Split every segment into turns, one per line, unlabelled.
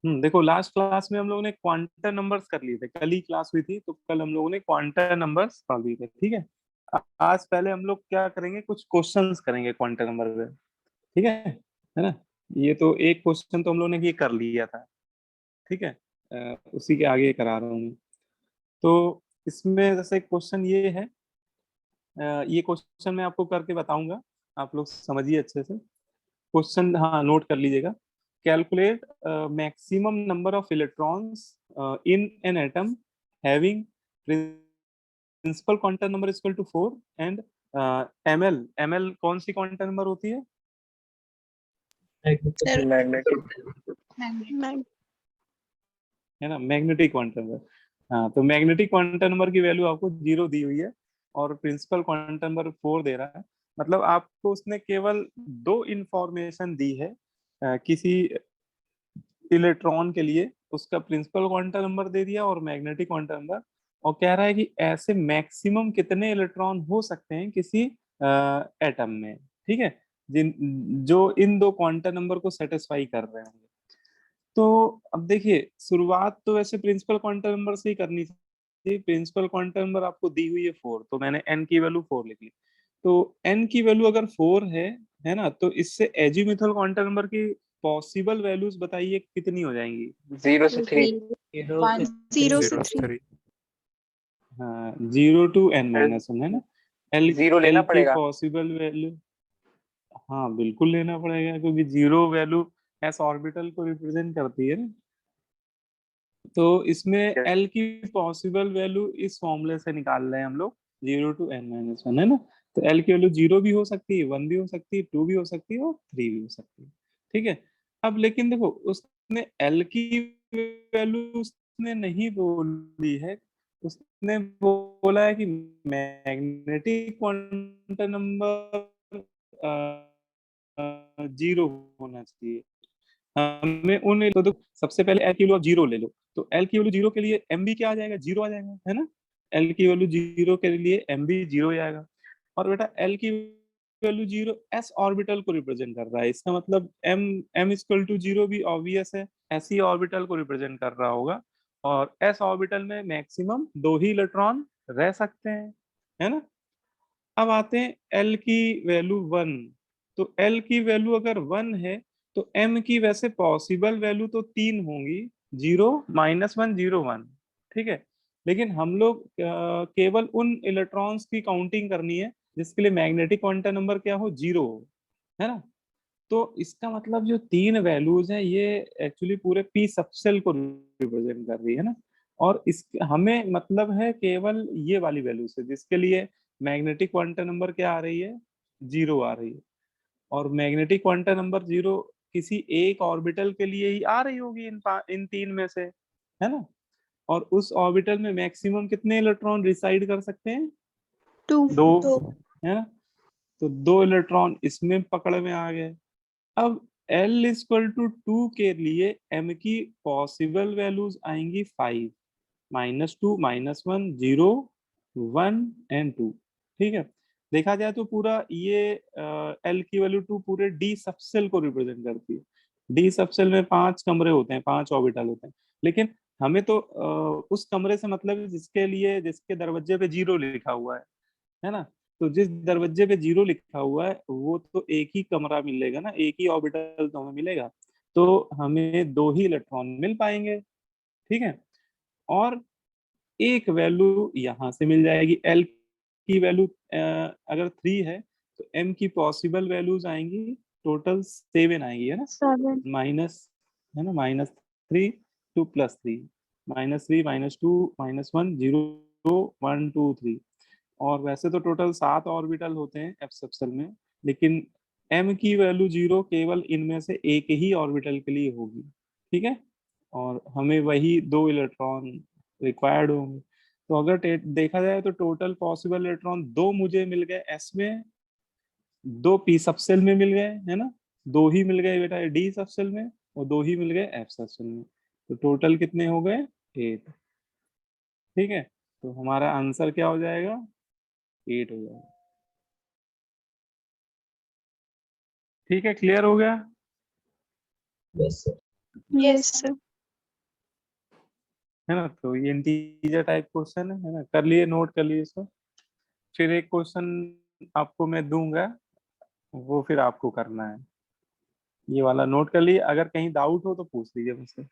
देखो last class में हम लोगों ने क्वांटम नंबर्स कर लिए थे, कल ही क्लास हुई थी, तो कल हम लोगों ने क्वांटम नंबर्स पढ़ लिए थे, ठीक है। आज पहले हम लोग क्या करेंगे, कुछ क्वेश्चंस करेंगे क्वांटम नंबर पे, ठीक है ना। ये तो एक क्वेश्चन तो हम लोगों ने ये कर लिया था, ठीक है। उसी के आगे करा रहा हूँ मैं। तो इसमें जैसे क्वेश्चन ये है, ये क्वेश्चन मैं आपको करके बताऊंगा, आप लोग समझिए अच्छे से क्वेश्चन, हाँ नोट कर लीजिएगा। Calculate maximum number of electrons in an atom having principal quantum number equal to 4 and ML कौन सी क्वांटम नंबर होती है?
Sir
magnetic.
मैग्नेट
है ना, मैग्नेटिक क्वांटम नंबर। हाँ, तो मैग्नेटिक क्वांटम नंबर की वैल्यू आपको 0 दी हुई है और प्रिंसिपल क्वांटम नंबर 4 दे रहा है। मतलब आपको उसने केवल दो इंफॉर्मेशन दी है किसी इलेक्ट्रॉन के लिए, उसका प्रिंसिपल क्वांटम नंबर दे दिया और मैग्नेटिक क्वांटम नंबर, और कह रहा है कि ऐसे मैक्सिमम कितने इलेक्ट्रॉन हो सकते हैं किसी एटम में, ठीक है, जिन जो इन दो क्वांटम नंबर को सेटिस्फाई कर रहे होंगे। तो अब देखिए, शुरुआत तो वैसे प्रिंसिपल क्वांटम नंबर से ही करनी थी। प्रिंसिपल क्वांटम नंबर आपको दी हुई है 4, तो मैंने एन की वैल्यू 4 लिख ली। तो एन की वैल्यू अगर 4 है ना, तो इससे एजीमुथल क्वांटम नंबर की पॉसिबल वैल्यूज बताइए कितनी हो जाएंगी?
0 से 3।
0 से 3।
हाँ, 0 to n-1 है ना। एल
0 लेना
एल की
पड़ेगा।
पॉसिबल वैल्यू, हाँ बिल्कुल लेना पड़ेगा, क्योंकि जीरो वैल्यू एस ऑर्बिटल को रिप्रेजेंट करती है ना। तो इसमें एल की पॉसिबल वैल्यू इस फॉर्मूले से निकाल रहे हैं हम लोग, 0 to n-1 है ना। तो एल की वैल्यू 0 भी हो सकती है, 1 भी हो सकती है, 2 भी हो सकती है और 3 भी हो सकती है, ठीक है। अब लेकिन देखो, उसने एल की वैल्यू उसने नहीं बोली है, उसने बोला है कि मैग्नेटिक क्वांटम नंबर 0 होना चाहिए। हमें उन, तो सबसे पहले एल की वैल्यू आप 0 ले लो, तो एल की वैल्यू 0 के लिए एम भी क्या आ जाएगा, 0 आ जाएगा, है ना। एल की वैल्यू 0 के लिए एम भी 0 आएगा। और बेटा एल की वैल्यू 0 एस ऑर्बिटल को रिप्रेजेंट कर रहा है, इसका मतलब एम एम इक्वल टू 0 भी ऑब्वियस है, एस ही ऑर्बिटल को रिप्रेजेंट कर रहा होगा। और एस ऑर्बिटल में मैक्सिमम 2 ही इलेक्ट्रॉन रह सकते हैं, है ना। अब आते हैं एल की वैल्यू 1। तो एल की वैल्यू अगर 1 है, तो एम की वैसे पॉसिबल वैल्यू तो 3 होंगी, 0 -1 0 1, ठीक है। लेकिन हम लोग केवल उन इलेक्ट्रॉन्स की काउंटिंग करनी है जिसके लिए मैग्नेटिक क्वांटम नंबर क्या हो, 0 हो, है ना। तो इसका मतलब जो 3 वैल्यूज हैं ये एक्चुअली पूरे पी सबसेल को रिप्रेजेंट कर रही है ना। और इस हमें मतलब है केवल ये वाली वैल्यू से, जिसके लिए मैग्नेटिक क्वांटम नंबर क्या आ रही है, 0 आ रही है। और मैग्नेटिक क्वांटम नंबर 0 किसी एक ऑर्बिटल के लिए ही आ रही होगी इन 3 में से, है ना। और उस ऑर्बिटल में मैक्सिमम कितने इलेक्ट्रॉन रिसाइड कर सकते हैं,
2
दो, है ना। तो 2 इलेक्ट्रॉन इसमें पकड़ में आ गए। अब L इक्वल टू 2 के लिए M की पॉसिबल वैल्यूज आएंगी 5, -2 -1 0 1 एंड 2, ठीक है। देखा जाए तो पूरा ये L की वैल्यू 2 पूरे D सबसेल को रिप्रेजेंट करती है। D सबसेल में 5 कमरे होते हैं, 5 ऑर्बिटल होते हैं, लेकिन हमें तो उस कमरे से मतलब है जिसके लिए, जिसके दरवाजे पे 0 लिखा हुआ है ना। तो जिस दरवाजे पे 0 लिखा हुआ है वो तो एक ही कमरा मिलेगा ना, एक ही ऑर्बिटल तो हमें मिलेगा, तो हमें 2 ही इलेक्ट्रॉन मिल पाएंगे, ठीक है। और एक वैल्यू यहाँ से मिल जाएगी, एल की वैल्यू अगर 3 है, तो एम की पॉसिबल वैल्यूज आएंगी टोटल 7 आएंगी, है ना।
7
माइनस, है ना, -3 2 +3, -3 -2 -1 0 1 2 3। और वैसे तो टोटल 7 ऑर्बिटल होते हैं एफ सबसेल में, लेकिन एम की वैल्यू 0 केवल इनमें से एक ही ऑर्बिटल के लिए होगी, ठीक है। और हमें वही 2 इलेक्ट्रॉन रिक्वायर्ड होंगे। तो अगर देखा जाए तो टोटल पॉसिबल इलेक्ट्रॉन 2 मुझे मिल गए एस में, 2 पी सबसेल में मिल गए, है ना। 2 ही मिल गए बेटा डी सबसेल में, और 2 ही मिल गए एफ सबसेल में। तो टोटल कितने हो गए, 8, ठीक है। तो हमारा आंसर क्या हो जाएगा, 8 हो जाएगा, ठीक है। क्लियर हो गया?
Yes sir.
है ना। तो ये इंटीजर टाइप क्वेश्चन है ना, कर लिए, नोट कर लिए इसको। फिर एक क्वेश्चन आपको मैं दूंगा, वो फिर आपको करना है। ये वाला नोट कर लिए, अगर कहीं डाउट हो तो पूछ लीजिए मुझसे।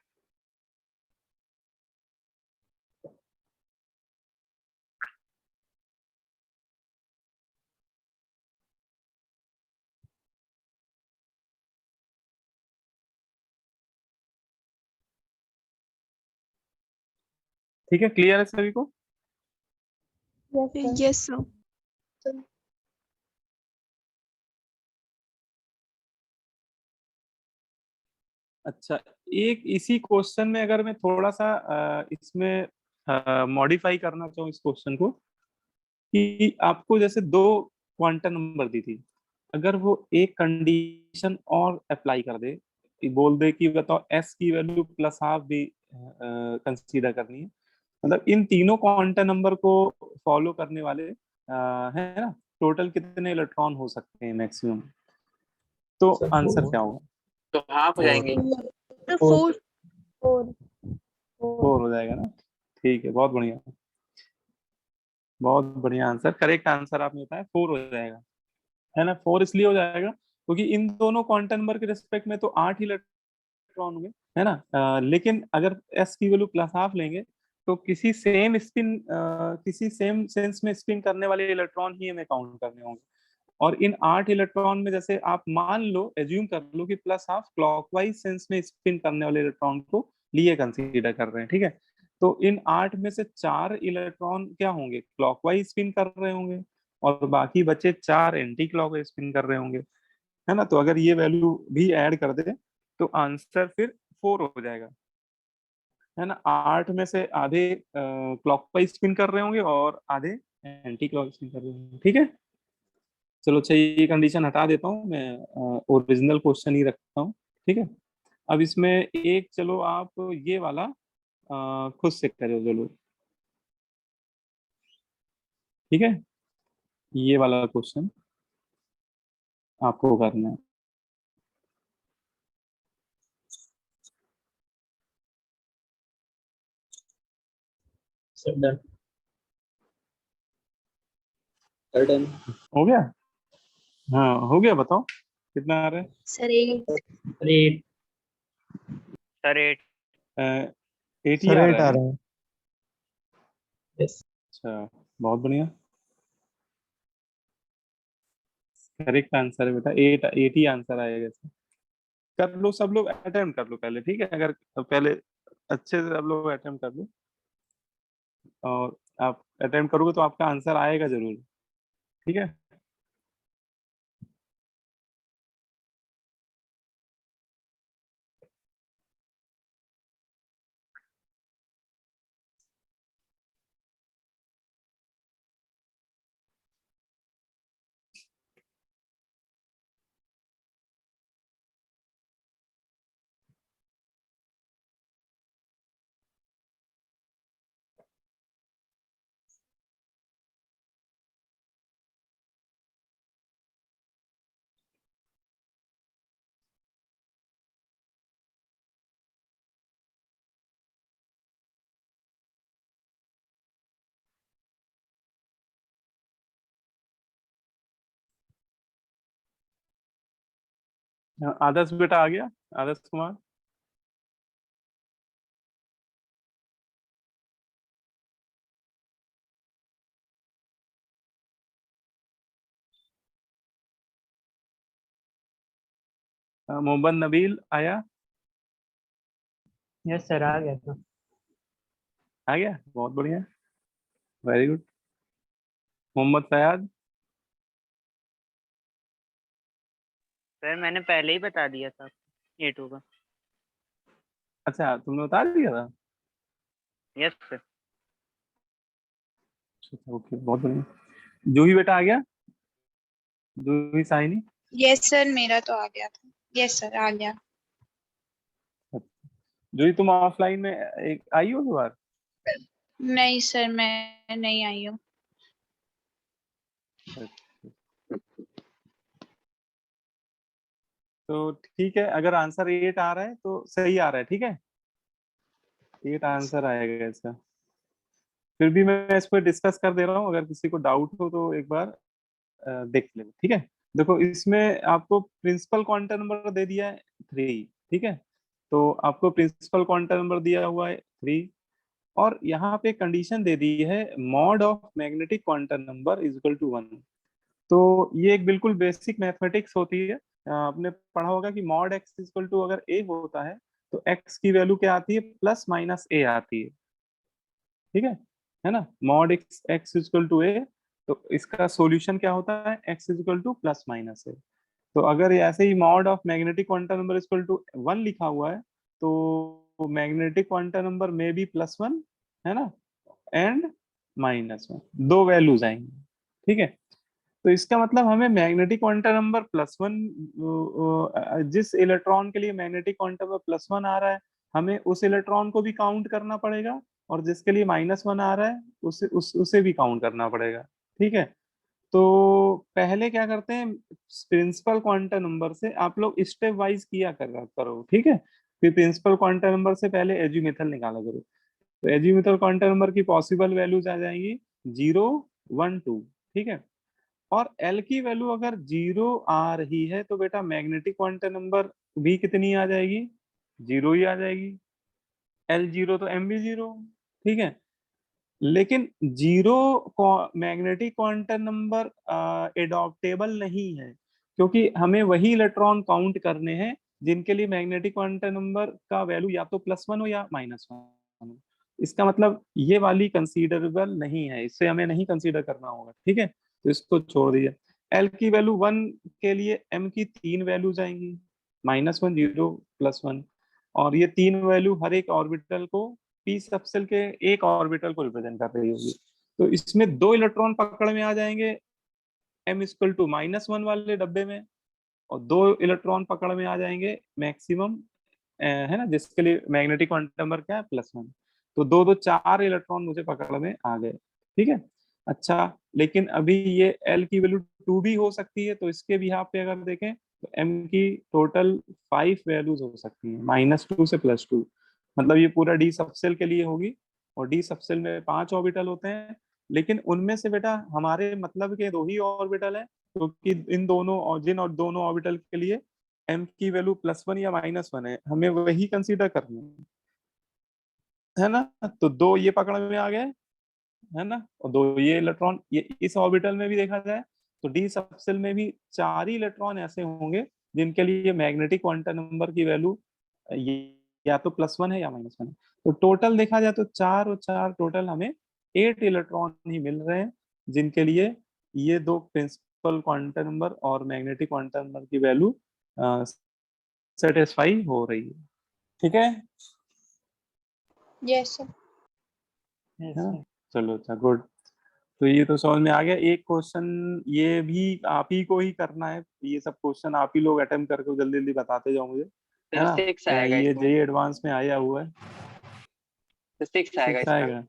ठीक है, क्लियर है सभी को?
Yes, sir.
अच्छा, एक इसी क्वेश्चन में अगर मैं थोड़ा सा इसमें मॉडिफाई करना चाहूँ इस क्वेश्चन को, कि आपको जैसे दो क्वांटम नंबर दी थी, अगर वो एक कंडीशन और अप्लाई कर दे, कि बोल दे कि बताओ एस की वैल्यू प्लस हाफ भी कंसीडर करनी है, मतलब इन तीनों क्वांटम नंबर को फॉलो करने वाले है ना, टोटल कितने इलेक्ट्रॉन हो सकते हैं मैक्सिमम, तो आंसर क्या होगा?
तो हाफ हो जाएंगे।
The four.
फोर हो जाएगा ना। ठीक है, बहुत बढ़िया, बहुत बढ़िया आंसर, करेक्ट आंसर आपने बताया, फोर हो जाएगा, है ना। फोर इसलिए हो जाएगा क्योंकि इन दोनों क्वांटम नंबर के रिस्पेक्ट में तो 8 इलेक्ट्रॉन होंगे, है ना। लेकिन अगर एस की वैल्यू प्लस हाफ लेंगे तो किसी सेम सेंस में स्पिन करने वाले इलेक्ट्रॉन ही हमें काउंट करने होंगे। और इन 8 इलेक्ट्रॉन में जैसे आप मान लो, एज्यूम कर लो कि प्लस हाफ क्लॉकवाइज सेंस में स्पिन करने वाले इलेक्ट्रॉन को लिए कंसीडर कर रहे हैं, ठीक है। तो इन 8 में से 4 इलेक्ट्रॉन क्या होंगे, क्लॉकवाइज स्पिन कर रहे होंगे, और बाकी बचे 4 एंटी क्लॉकवाइज स्पिन कर रहे होंगे, है ना। तो अगर ये वैल्यू भी ऐड कर दे तो आंसर फिर 4 हो जाएगा, है ना। 8 में से आधे क्लॉकवाइज स्पिन कर रहे होंगे और आधे एंटी क्लॉक स्पिन कर रहे होंगे, ठीक है। चलो अच्छा, ये कंडीशन हटा देता हूँ मैं, ओरिजिनल क्वेश्चन ही रखता हूँ, ठीक है। अब इसमें एक, चलो आप ये वाला खुद से करो, चलो, ठीक है। ये वाला क्वेश्चन आपको करना है।
Sir done. Sir done.
हो गया? हाँ हो गया, बताओ कितना आ रहा
Sir, eight.
अरे
सर 8।
है? 8 ही
सर
आ
8
रहा
आ
है।
रहा है।
यस।
अच्छा, बहुत बढ़िया, करेक्ट आंसर है बेटा, 8 8 ही आंसर आएगा इसका। कर लो, सब लोग अटेम्प्ट कर लो पहले, ठीक है। अगर पहले अच्छे से सब लोग अटेम्प्ट कर लो, और आप अटेम्प्ट करोगे तो आपका आंसर आएगा जरूर, ठीक है। आदर्श बेटा आ गया, आदर्श कुमार। मोहम्मद नबील आया?
यस सर आ गया था।
आ गया, बहुत बढ़िया, very good. Mohammad Fayad?
Sir मैंने पहले ही बता दिया था 8 होगा।
अच्छा, तुमने बता दिया था?
Yes sir.
अच्छा, ओके, बहुत बढ़िया। जूही बेटा आ गया? जूही साइनी?
Yes, sir. मेरा तो आ गया था. Yes, sir. आ गया.
जूही तुम ऑफलाइन में एक आई हो बार?
नहीं सर, मैं नहीं आई हूँ.
तो ठीक है, अगर आंसर 8 आ रहा है तो सही आ रहा है, ठीक है। 8 आंसर आएगा इसका। फिर भी मैं इस पर डिस्कस कर दे रहा हूँ, अगर किसी को डाउट हो तो एक बार देख ले, ठीक है। देखो इसमें आपको प्रिंसिपल क्वांटम नंबर दे दिया है 3, ठीक है। तो आपको प्रिंसिपल क्वांटम नंबर दिया हुआ है 3, और यहाँ पे कंडीशन दे दी है mod of magnetic quantum number is equal to 1। तो ये एक बिल्कुल बेसिक मैथमेटिक्स होती है। आपने पढ़ा होगा कि मॉड एक्स इक्वल टू अगर ए होता है तो एक्स की वैल्यू क्या आती है, प्लस माइनस ए आती है, ठीक है ना। Mod x x equal to a, तो इसका सॉल्यूशन क्या होता है, x equal to plus minus a. तो अगर ये ऐसे ही mod of magnetic quantum number equal to 1 लिखा हुआ है, तो मैग्नेटिक क्वांटम नंबर में भी +1 है ना, एंड -1, दो वैल्यूज आएंगी, ठीक है। तो इसका मतलब हमें मैग्नेटिक क्वांटम नंबर +1, जिस इलेक्ट्रॉन के लिए मैग्नेटिक क्वांटम नंबर +1 आ रहा है, हमें उस इलेक्ट्रॉन को भी काउंट करना पड़ेगा, और जिसके लिए -1 आ रहा है उसे भी काउंट करना पड़ेगा, ठीक है। तो पहले क्या करते हैं, प्रिंसिपल क्वांटम नंबर से आप लोग स्टेप वाइज किया करो, ठीक है। फिर प्रिंसिपल क्वांटम नंबर से पहले एजीमुथल निकाला करो। तो एजीमुथल क्वांटम नंबर की पॉसिबल वैल्यूज आ जाएंगी 0, 1, 2, ठीक है। और एल की वैल्यू अगर 0 आ रही है तो बेटा मैग्नेटिक क्वांटम नंबर भी कितनी आ जाएगी, 0 ही आ जाएगी। L0 तो M भी 0, ठीक है। लेकिन जीरो मैग्नेटिक क्वांटम नंबर एडॉप्टेबल नहीं है, क्योंकि हमें वही इलेक्ट्रॉन काउंट करने हैं जिनके लिए मैग्नेटिक क्वांटम नंबर का वैल्यू या तो +1 हो या -1 हो। इसका मतलब ये वाली कंसीडरेबल नहीं है, इससे हमें नहीं कंसीडर करना होगा, ठीक है। तो इसको छोड़ दीजिए। एल की वैल्यू 1 के लिए एम की 3 वैल्यूज आएंगी, -1, 0, +1। और ये 3 वैल्यू हर एक ऑर्बिटल को, पी सबसेल के एक ऑर्बिटल को रिप्रेजेंट कर रही होगी। तो इसमें 2 इलेक्ट्रॉन पकड़ में आ जाएंगे m इक्वल टू -1 वाले डब्बे में, और 2 इलेक्ट्रॉन पकड़ में आ जाएंगे मैक्सिमम, है ना, जिसके लिए मैग्नेटिक क्वांटम नंबर क्या है, +1। तो 2 2 4 इलेक्ट्रॉन मुझे पकड़ में आ गए, ठीक है। अच्छा, लेकिन अभी ये L की वैल्यू 2 भी हो सकती है, तो इसके भी यहाँ पे अगर देखें तो M की टोटल 5 वैल्यूज हो सकती हैं, -2 से +2। मतलब ये पूरा डी सबसेल के लिए होगी, और डी सबसेल में 5 ऑर्बिटल होते हैं, लेकिन उनमें से बेटा हमारे मतलब के 2 ही ऑर्बिटल है, क्योंकि इन दोनों और दोनों ऑर्बिटल के लिए एम की वैल्यू +1 या -1 है, हमें वही कंसीडर करना है ना। तो 2 ये पकड़ में आ गए, है ना, और 2 ये इलेक्ट्रॉन, ये इस ऑर्बिटल में भी देखा जाए तो डी सबसेल में भी 4 ही इलेक्ट्रॉन ऐसे होंगे जिनके लिए मैग्नेटिक क्वांटम नंबर की वैल्यू या तो +1 है या -1 है। तो टोटल देखा जाए तो 4 और 4 टोटल हमें 8 इलेक्ट्रॉन ही मिल रहे हैं, जिनके लिए ये दो प्रिंसिपल क्वांटम नंबर और मैग्नेटिक क्वांटम नंबर की वैल्यू सेटिस्फाई हो रही है, ठीक है।
Yes sir.
Yes,
हाँ,
sir.
चलो अच्छा, गुड। तो ये तो समझ में आ गया। एक क्वेश्चन ये भी आप ही को ही करना है, ये सब क्वेश्चन आप ही लोग अटेम्प्ट करके जल्दी जल्दी बताते जाओ मुझे, है
सर
ना।
6 आएगा
ये
इसमें,
जेई एडवांस में आया हुआ है,
तो 6 आएगा
6
इसका।
आएगा।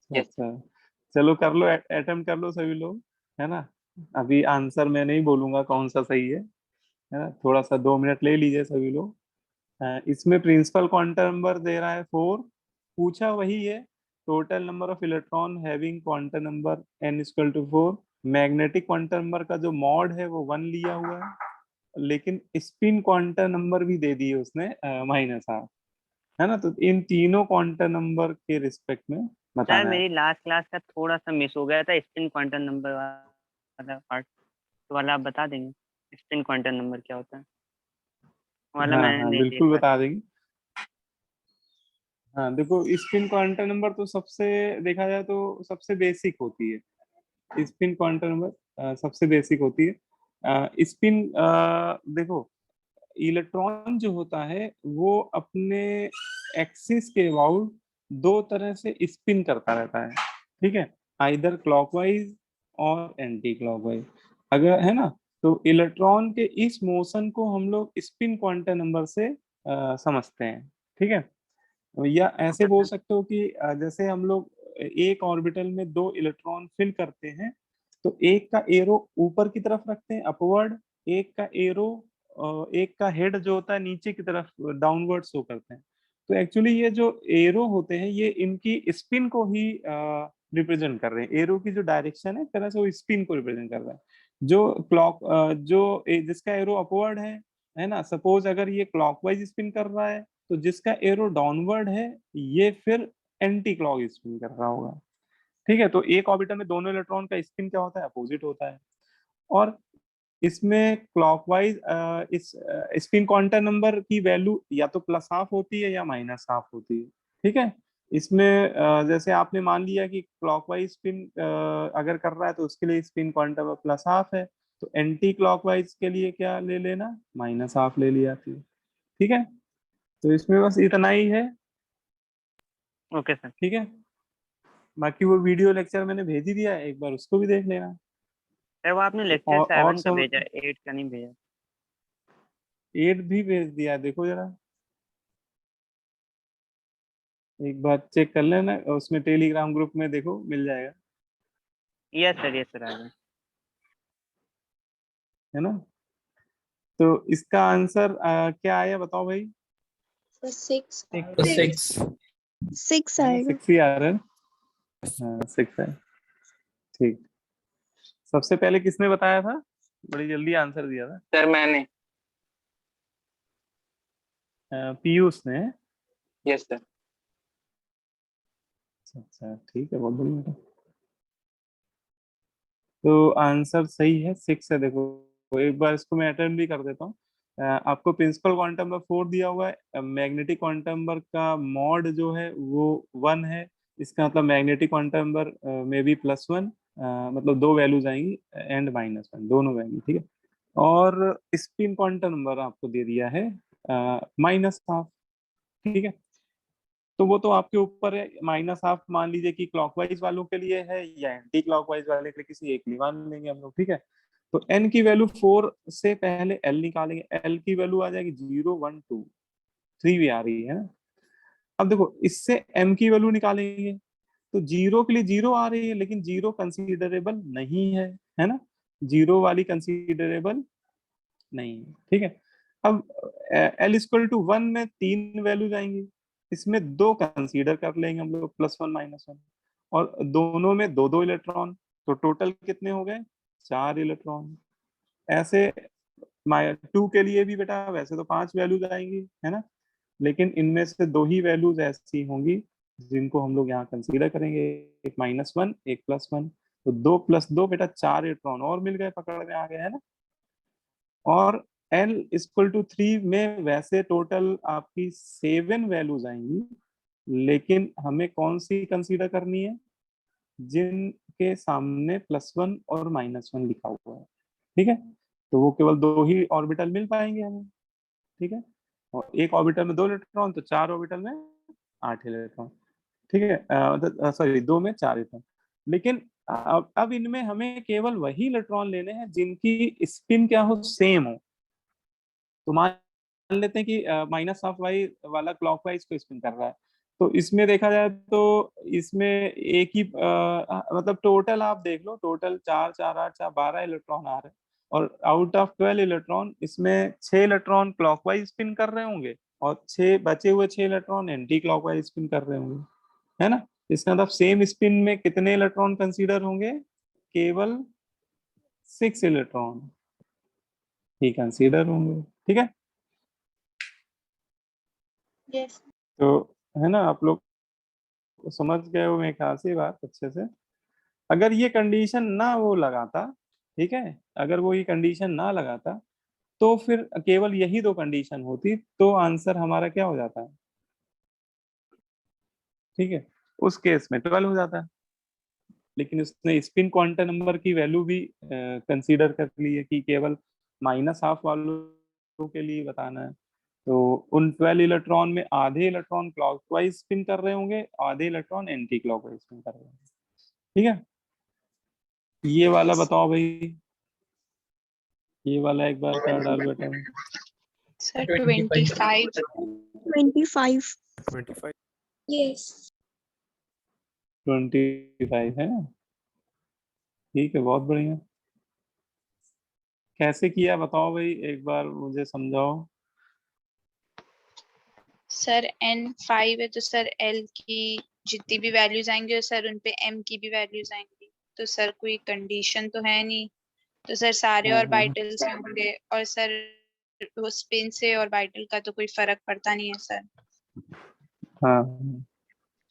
यस।
अच्छा, चलो कर लो, अटेम्प्ट कर लो सभी लोग, है ना। अभी आंसर मैं नहीं बोलूंगा कौन सा सही है ना, थोड़ा सा 2 मिनट ले लीजिए सभी लोग। इसमें प्रिंसिपल क्वांटम नंबर दे रहा है 4, पूछा वही है, total number of electron having quantum number n equal to 4। Magnetic quantum number का जो मॉड है वो 1 लिया हुआ है, लेकिन स्पिन क्वांटम नंबर भी दे दिए उसने -8, है ना। तो इन तीनों क्वांटम नंबर के रिस्पेक्ट में
सर
बताना है।
मेरी लास्ट क्लास का थोड़ा सा मिस हो गया था, स्पिन क्वांटम नंबर वाला पार्ट, तो वाला आप बता देंगे स्पिन क्वांटम नंबर क्या होता है, वाला
हाँ
मैंने
हाँ,
नहीं देख
बिल्कुल
पाया।
बता देंगे। हाँ देखो, स्पिन क्वांटम नंबर तो सबसे, देखा जाए तो सबसे बेसिक होती है स्पिन क्वांटम नंबर, सबसे बेसिक होती है स्पिन। देखो, इलेक्ट्रॉन जो होता है वो अपने एक्सिस के अबाउट 2 तरह से स्पिन करता रहता है, ठीक है, आइदर क्लॉकवाइज और एंटी क्लॉकवाइज, अगर, है ना। तो इलेक्ट्रॉन के इस मोशन को हम लोग स्पिन क्वांटम नंबर से समझते हैं, ठीक है। या ऐसे
ओके
बोल
सर।
सकते हो कि जैसे हम लोग एक ऑर्बिटल में 2 इलेक्ट्रॉन फिल करते हैं, तो एक का एरो ऊपर की तरफ रखते हैं अपवर्ड, एक का एरो, एक का हेड जो होता है नीचे की तरफ डाउनवर्ड शो करते हैं। तो एक्चुअली ये जो एरो होते हैं ये इनकी स्पिन को ही रिप्रेजेंट कर रहे हैं। एरो की जो डायरेक्शन है, एक तरह से वो स्पिन को रिप्रेजेंट कर रहा है। जो क्लॉक जिसका एरो अपवर्ड है ना, सपोज अगर ये क्लॉकवाइज स्पिन कर रहा है, तो जिसका एरो डाउनवर्ड है ये फिर एंटी क्लॉक स्पिन कर रहा होगा। ठीक है, तो एक ऑर्बिटल में दोनों इलेक्ट्रॉन का स्पिन क्या होता है, अपोजिट होता है। और इसमें क्लॉकवाइज इस स्पिन क्वांटम नंबर की वैल्यू या तो प्लस हाफ होती है या माइनस हाफ होती है। ठीक है, इसमें जैसे आपने मान लिया कि क्लॉकवाइज स्पिन अगर कर रहा है तो उसके लिए स्पिन क्वांटम प्लस हाफ है, तो एंटी क्लॉकवाइज के लिए क्या ले लेना, माइनस हाफ ले लिया थी। ठीक है, तो इसमें बस इतना ही है।
Okay sir.
ठीक है, बाकी वो वीडियो लेक्चर मैंने भेज ही दिया है, एक बार उसको भी देख लेना।
सर वो आपने लेक्चर
और
7 का
सब
भेजा, 8 का नहीं भेजा।
8 भी भेज दिया, देखो जरा एक बार चेक कर लेना, उसमें टेलीग्राम ग्रुप में देखो मिल जाएगा,
यस सर आ गया।
है ना। तो इसका आंसर क्या आया बताओ भाई,
6
6
6
है ना,
आएगा।
6 ही आ रहा है। हाँ 6 है। ठीक, सबसे पहले किसने बताया था, बड़ी जल्दी आंसर दिया था।
सर मैंने।
पीयूष ने।
Yes sir.
अच्छा ठीक है, बहुत बढ़िया बेटा। तो आंसर सही है, 6 है। देखो एक बार इसको मैं अटेम्प्ट भी कर देता हूँ। आपको प्रिंसिपल क्वांटम नंबर 4 दिया हुआ है, मैग्नेटिक क्वांटम नंबर का मॉड जो है वो 1 है। इसका मतलब मैग्नेटिक क्वांटम नंबर में भी +1, मतलब दो वैल्यूज आएंगी एंड -1 दोनों वैल्यू। ठीक है, और स्पिन क्वांटम नंबर आपको दे दिया है -12। ठीक है, तो वो तो आपके ऊपर है, -12 मान लीजिए कि क्लॉकवाइज वालों के लिए है या एंटी क्लॉकवाइज वाले के लिए, किसी एक लिए मान लेंगे हम लोग। ठीक है, तो एन की वैल्यू 4 से पहले एल निकालेंगे, एल की वैल्यू आ जाएगी 0 1 2 3 भी आ रही है ना। अब देखो इससे एम की वैल्यू निकालेंगे, तो जीरो के लिए 0 आ रही है, लेकिन जीरो कंसीडरेबल नहीं है ना, जीरो वाली कंसीडरेबल नहीं है। ठीक है, अब L = 1 में 3 वैल्यूज आएंगी, इसमें 2 कंसीडर कर लेंगे हम लोग, +1 -1, और दोनों में 2 इलेक्ट्रॉन, तो टोटल कितने हो गए, 4 इलेक्ट्रॉन। ऐसे 2 के लिए भी बेटा वैसे तो 5 वैल्यूज आएंगी, है ना, लेकिन इनमें से 2 ही वैल्यूज ऐसी होंगी जिनको हम लोग यहाँ कंसीडर करेंगे, एक -1 एक +1। तो 2 + 2 बेटा 4 इलेक्ट्रॉन और मिल गए, पकड़ में आ गए, है ना। और L = 3 में वैसे टोटल आपकी 7 वैल्यूज आएंगी, लेकिन हमें कौन सी कंसीडर करनी है, जिनके सामने +1 और -1 लिखा हुआ है। ठीक है, तो वो केवल 2 ही ऑर्बिटल मिल पाएंगे हमें। ठीक है, और एक ऑर्बिटल में 2 इलेक्ट्रॉन, तो 4 ऑर्बिटल में 8 इलेक्ट्रॉन। ठीक है, सॉरी 2 में 4 इलेक्ट्रॉन। लेकिन अब इनमें हमें केवल वही इलेक्ट्रॉन लेने हैं जिनकी स्पिन क्या हो, सेम हो। तो मान लेते हैं कि -12 वाला क्लॉकवाइज को स्पिन कर रहा है, तो इसमें देखा जाए तो इसमें एक ही मतलब टोटल आप देख लो, टोटल 4 4 8 4 12 इलेक्ट्रॉन आ रहे हैं, और आउट ऑफ 12 इलेक्ट्रॉन इसमें 6 इलेक्ट्रॉन क्लॉकवाइज स्पिन कर रहे होंगे, और 6 बचे हुए 6 इलेक्ट्रॉन एंटी क्लॉकवाइज स्पिन कर रहे होंगे, है ना। इसका मतलब सेम स्पिन में कितने इलेक्ट्रॉन कंसीडर होंगे, केवल 6 इलेक्ट्रॉन ही कंसीडर होंगे। ठीक है,
यस।
तो है ना, आप लोग समझ गए हो मेरे ख्याल से बात अच्छे से। अगर ये कंडीशन ना वो लगाता, ठीक है, अगर वो ये कंडीशन ना लगाता, तो फिर केवल यही दो कंडीशन होती, तो आंसर हमारा क्या हो जाता है, ठीक है, उस केस में 12 हो जाता है। लेकिन उसने स्पिन क्वांटम नंबर की वैल्यू भी कंसीडर कर ली है कि केवल -12 वालों के लिए बताना है। तो उन 12 इलेक्ट्रॉन में आधे इलेक्ट्रॉन क्लॉकवाइज स्पिन कर रहे होंगे, आधे इलेक्ट्रॉन एंटी क्लॉकवाइज स्पिन कर रहे होंगे। ठीक है, ये वाला बताओ भाई, ये वाला एक बार कर डाल बेटा।
सर
25
25।
25
25
यस।
25 है ना, ठीक है, बहुत बढ़िया। कैसे किया बताओ भाई, एक बार मुझे समझाओ।
सर n5 है तो सर l की जितनी भी वैल्यूज आएंगी और सर उनपे m की भी वैल्यूज आएंगी, तो सर कोई कंडीशन तो है नहीं, तो सर सारे ऑर्बिटल से होंगे, और सर वो स्पिन से ऑर्बिटल का तो कोई फर्क पड़ता नहीं है सर,
हाँ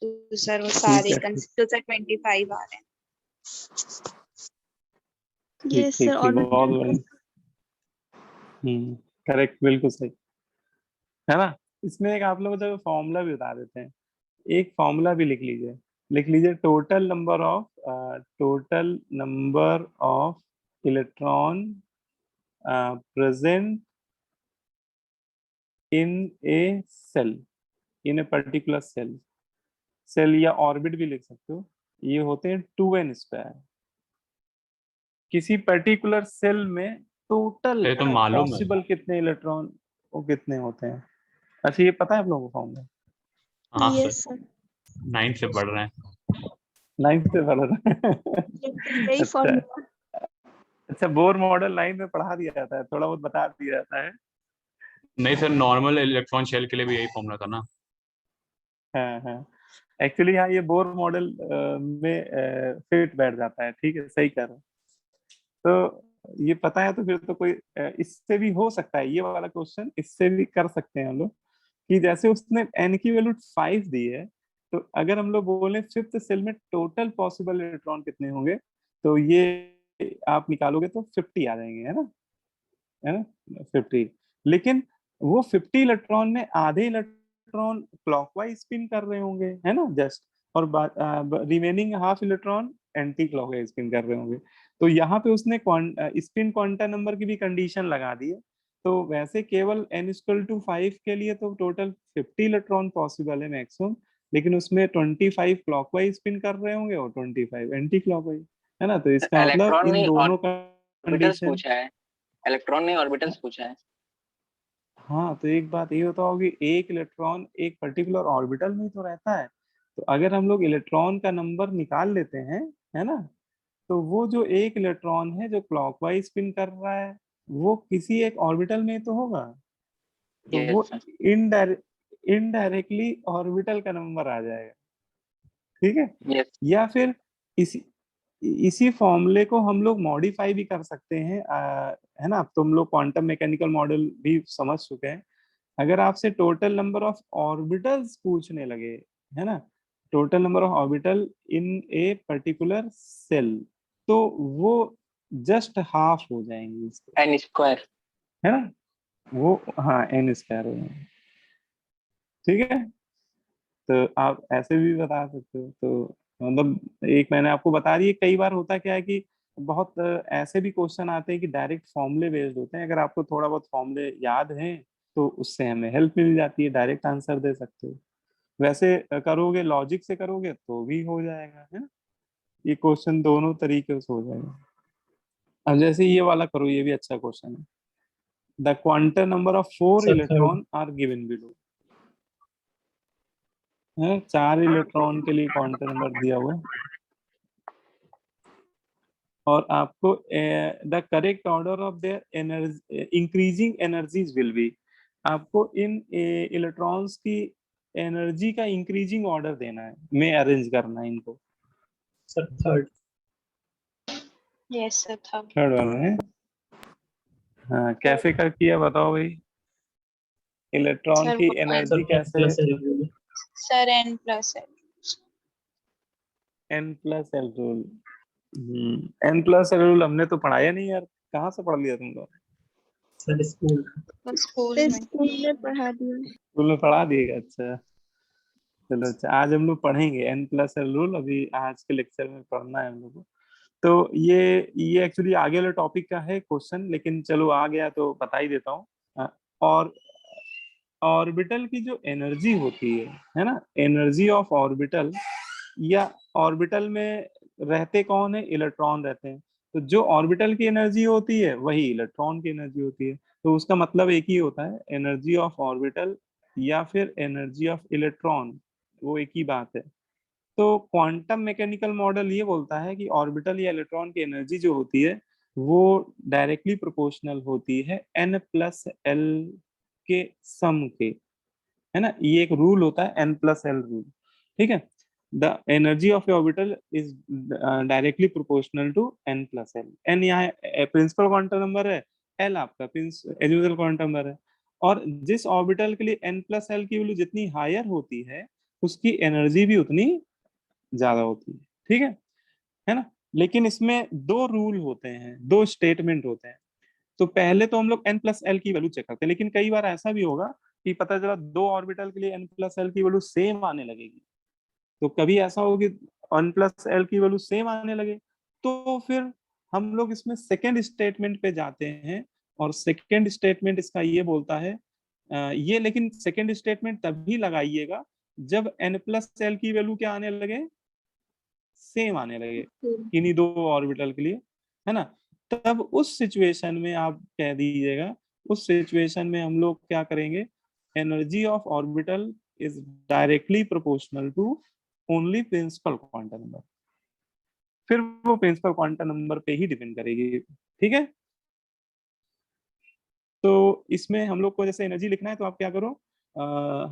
तो सर वो
ठीक
सारे
है,
तो सर 25 आ रहे हैं।
ठीक
यस
ठीक
सर
ठीक, बहुत
ऑर्बिटल
बढ़िया। करेक्ट, बिल्कुल सही है ना। इसमें एक आप लोगों को फॉर्मूला भी बता देते हैं, एक फॉर्मूला भी लिख लीजिए total number of electron present in a shell, in a particular shell या ऑर्बिट भी लिख सकते हो। ये होते हैं 2n²। किसी पर्टिकुलर सेल में टोटल
ये तो मालूम है।
पॉसिबल कितने इलेक्ट्रॉन, वो कितने होते हैं। अच्छा, ये पता है आप लोगों को फॉर्मूला?
हाँ
यस
सर,
सर
9 से पढ़ रहे हैं।
9th से पढ़ा था।
यही
अच्छा
फॉर्मूला
अच्छा, बोर मॉडल 9 में पढ़ा दिया जाता है, थोड़ा बहुत बता दिया जाता है।
नहीं सर, नॉर्मल इलेक्ट्रॉन शेल के लिए भी यही फॉर्मूला था ना।
हाँ हाँ, एक्चुअली हाँ, ये बोर मॉडल में फिट बैठ जाता है। ठीक है, सही कह रहे हो। तो ये पता है तो फिर तो कोई इससे भी हो सकता है, ये वाला क्वेश्चन इससे भी कर सकते हैं हम लोग, कि जैसे उसने n की वैल्यू 5 दी है, तो अगर हम लोग बोले फिफ्थ सेल में टोटल पॉसिबल इलेक्ट्रॉन कितने होंगे, तो ये आप निकालोगे तो 50 आ जाएंगे, है ना 50। लेकिन वो 50 इलेक्ट्रॉन में आधे इलेक्ट्रॉन क्लॉकवाइज स्पिन कर रहे होंगे, है ना जस्ट, और remaining half electron anti clockwise spin कर रहे होंगे। तो यहाँ पे उसने स्पिन क्वांटम नंबर की भी कंडीशन लगा दी है। तो वैसे केवल n=5 के लिए तो टोटल 50 इलेक्ट्रॉन पॉसिबल है मैक्सिमम, लेकिन उसमें 25 क्लॉकवाइज स्पिन कर रहे होंगे और 25 एंटी क्लॉकवाइज, है ना। तो इसका मतलब
इलेक्ट्रॉन
इन
ने
दोनों
ऑर्बिटल्स
कंडीशन।
पूछा है, इलेक्ट्रॉन ने ऑर्बिटल्स पूछा है।
हाँ, तो एक बात ये बताओ कि एक इलेक्ट्रॉन एक पर्टिकुलर ऑर्बिटल में ही तो रहता है, तो अगर हम लोग इलेक्ट्रॉन का नंबर निकाल लेते हैं, है ना, तो वो जो एक इलेक्ट्रॉन है जो क्लॉकवाइज स्पिन कर रहा है, वो किसी एक ऑर्बिटल में ही तो होगा, तो वो
यस सर।
इनडायरेक्टली ऑर्बिटल का नंबर आ जाएगा। ठीक है,
यस।
या फिर इसी इसी फॉर्मूले को हम लोग मॉडिफाई भी कर सकते हैं, है ना। तुम लोग क्वांटम मैकेनिकल मॉडल भी समझ चुके हैं। अगर आपसे टोटल नंबर ऑफ ऑर्बिटल्स पूछने लगे, है ना, total number of orbital in a particular shell, तो वो जस्ट हाफ हो जाएंगे इसके,
n²।
है ना, वो हाँ n² हो जाएंगे। ठीक है, तो आप ऐसे भी बता सकते हो। तो मतलब एक मैंने आपको बता दी, कई बार होता क्या है कि बहुत ऐसे भी क्वेश्चन आते हैं कि डायरेक्ट फॉर्मूले बेस्ड होते हैं। अगर आपको थोड़ा बहुत फॉर्मूले याद हैं तो उससे हमें हेल्प मिल जाती है, डायरेक्ट आंसर दे सकते हो। वैसे करोगे, लॉजिक से करोगे तो भी हो जाएगा, है ना। ये क्वेश्चन दोनों तरीके से हो जाएगा। अब जैसे ये वाला करो, ये भी अच्छा क्वेश्चन है। The quantum number of 4
sir third.
Electron are given below, है 4 इलेक्ट्रॉन के लिए क्वांटम नंबर दिया हुआ है, और आपको the correct order of their energy increasing energies will be, आपको इन इलेक्ट्रॉन्स की एनर्जी का इंक्रीजिंग ऑर्डर देना है, में अरेंज करना है इनको।
Sir third.
यस सर था।
थर्ड वाला है। हाँ, कैसे कर किया बताओ भाई, इलेक्ट्रॉन
सर
की
वो
एनर्जी
सर
कैसे।
Sir n+l।
n+l rule. n+l rule हमने तो पढ़ाया नहीं यार, कहाँ से पढ़ लिया तुम लोग?
Sir school.
स्कूल
पे
में।
स्कूल में पढ़ा दिया
स्कूल में पढ़ा दिएगा, अच्छा। चलो अच्छा, आज हम लोग पढ़ेंगे n+l रूल, अभी आज के लेक्चर में पढ़ना है हम लोग को। तो ये एक्चुअली आगे वाले टॉपिक का है क्वेश्चन, लेकिन चलो आ गया तो बता ही देता हूँ। और ऑर्बिटल की जो एनर्जी होती है ना, एनर्जी ऑफ ऑर्बिटल, या ऑर्बिटल में रहते कौन है, इलेक्ट्रॉन रहते हैं। तो जो ऑर्बिटल की एनर्जी होती है वही इलेक्ट्रॉन की एनर्जी होती है। तो उसका मतलब एक ही होता है, एनर्जी ऑफ ऑर्बिटल या फिर एनर्जी ऑफ इलेक्ट्रॉन, वो एक ही बात है। तो क्वांटम मैकेनिकल मॉडल ये बोलता है कि ऑर्बिटल या इलेक्ट्रॉन की एनर्जी जो होती है वो डायरेक्टली प्रोपोर्शनल होती है n+l के सम के। है ना, ये एक रूल होता है n+l रूल, ठीक है। The energy of orbital is directly proportional to n+l। n यहाँ प्रिंसिपल क्वांटम नंबर है, l आपका इंडिविजुअल क्वांटम नंबर है, और जिस ऑर्बिटल के लिए n+l की वैल्यू जितनी हायर होती है उसकी एनर्जी भी उतनी ज्यादा होती है, ठीक है ना। लेकिन इसमें दो रूल होते हैं, दो स्टेटमेंट होते हैं। तो पहले तो हम लोग n+l की वैल्यू चेक करते हैं, लेकिन कई बार ऐसा भी होगा कि पता चला दो ऑर्बिटल के लिए n+l की वैल्यू सेम आने लगेगी। तो कभी ऐसा होगा कि n+l की वैल्यू सेम आने लगे, तो फिर हम लोग इसमें सेकेंड स्टेटमेंट पे जाते हैं, और सेकेंड स्टेटमेंट इसका ये बोलता है, ये लेकिन सेकेंड स्टेटमेंट तभी लगाइएगा जब n+l की वैल्यू क्या आने लगे, सेम आने लगे इन्हीं दो ऑर्बिटल के लिए, है ना। तब उस सिचुएशन में आप कह दीजिएगा, उस सिचुएशन में हम लोग क्या करेंगे, energy of orbital is directly proportional to only principal quantum number. फिर वो प्रिंसिपल क्वांटम नंबर पे ही डिपेंड करेगी, ठीक है। तो इसमें हम लोग को जैसे एनर्जी लिखना है तो आप क्या करो,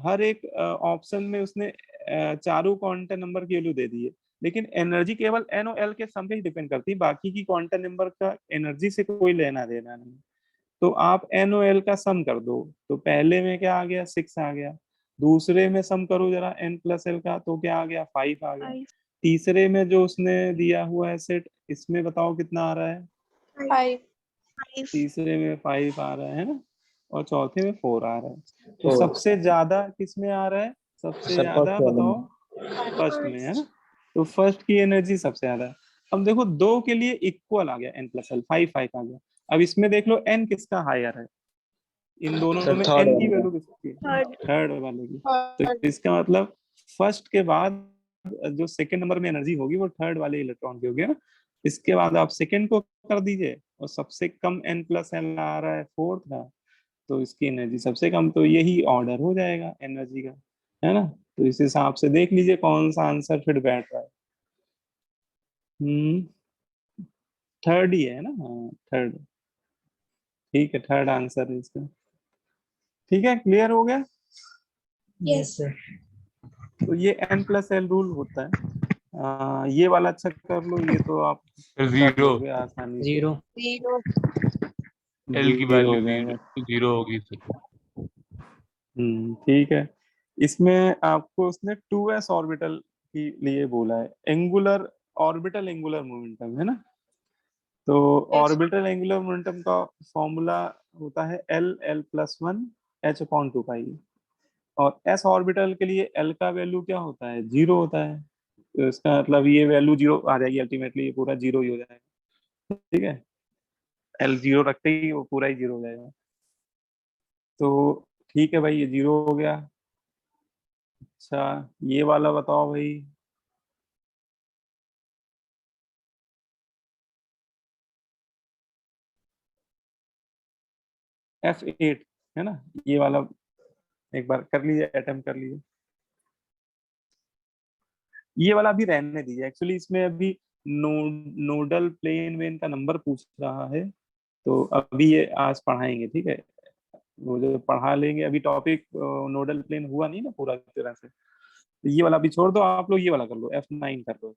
हर एक ऑप्शन में उसने चारों क्वांटम नंबर की वैल्यू दे दी है, लेकिन एनर्जी केवल एन और एल के सम पे ही डिपेंड करती है, बाकी की क्वांटम नंबर का एनर्जी से कोई लेना देना नहीं। तो आप एन और एल का सम कर दो, तो पहले में क्या आ गया, 6 आ गया। दूसरे में सम करो जरा n+l का, तो क्या आ गया, 5 आ गया।
5
तीसरे में जो उसने दिया हुआ है सेट, इसमें बताओ कितना आ रहा है,
5
तीसरे में 5 आ रहा है ना, और चौथे में 4 आ रहा है। तो
4
सबसे ज्यादा किस में आ रहा है, सबसे
सर
ज्यादा
फर्स्ट वाले
बताओ, फर्स्ट में, है ना। तो फर्स्ट की एनर्जी सबसे ज्यादा है। अब देखो दो के लिए इक्वल आ गया n+l, 5 आ गया। अब इसमें देख लो n किसका हायर है, इन दोनों
सर
में
थर्ड
n की
वाले
वैल्यू किसकी है,
थर्ड
थर्ड वाले की। तो इसका मतलब फर्स्ट के बाद जो सेकंड नंबर में एनर्जी होगी वो थर्ड वाले इलेक्ट्रॉन की होगी, है ना। इसके बाद आप सेकंड को कर दीजिए, और सबसे कम n+l आ रहा है फोर्थ का, तो इसकी एनर्जी सबसे कम, तो यही ऑर्डर हो जाएगा एनर्जी का, है ना। तो इस हिसाब से देख लीजिए कौन सा आंसर फिर बैठ रहा है। थर्ड ही है ना, हाँ थर्ड, ठीक है, थर्ड आंसर है इसका। ठीक है, क्लियर हो गया।
Yes sir.
तो ये n+l रूल होता है। ये वाला अच्छा कर लो, ये तो आप कर
0
लोगे आसानी से,
0
0
एल की
0 हो
वैल्यू
जाएगा।
0 होगी सर।
ठीक है। इसमें आपको उसने 2s ऑर्बिटल के लिए बोला है, एंगुलर ऑर्बिटल एंगुलर मोमेंटम, है ना। तो ऑर्बिटल एंगुलर मोमेंटम का फॉर्मूला होता है l+1 h/2π, और s ऑर्बिटल के लिए l का वैल्यू क्या होता है, 0 होता है। तो इसका मतलब ये वैल्यू 0 आ जाएगी, अल्टीमेटली ये पूरा 0 ही हो जाएगा, ठीक है। l 0 रखते ही वो पूरा ही 0 हो जाएगा। तो ठीक है भाई, ये 0 हो गया। अच्छा, ये वाला बताओ भाई, F8, है ना, ये वाला एक बार कर लीजिए, अटेम्प्ट कर लीजिए। ये वाला अभी रहने दीजिए, एक्चुअली इसमें अभी नोडल प्लेन में इनका नंबर पूछ रहा है, तो अभी ये आज पढ़ाएंगे, ठीक है। वो जो पढ़ा लेंगे, अभी टॉपिक नोडल प्लेन हुआ नहीं ना पूरा तरह से, तो ये वाला अभी छोड़ दो, आप लोग ये वाला कर लो, F9 कर लो।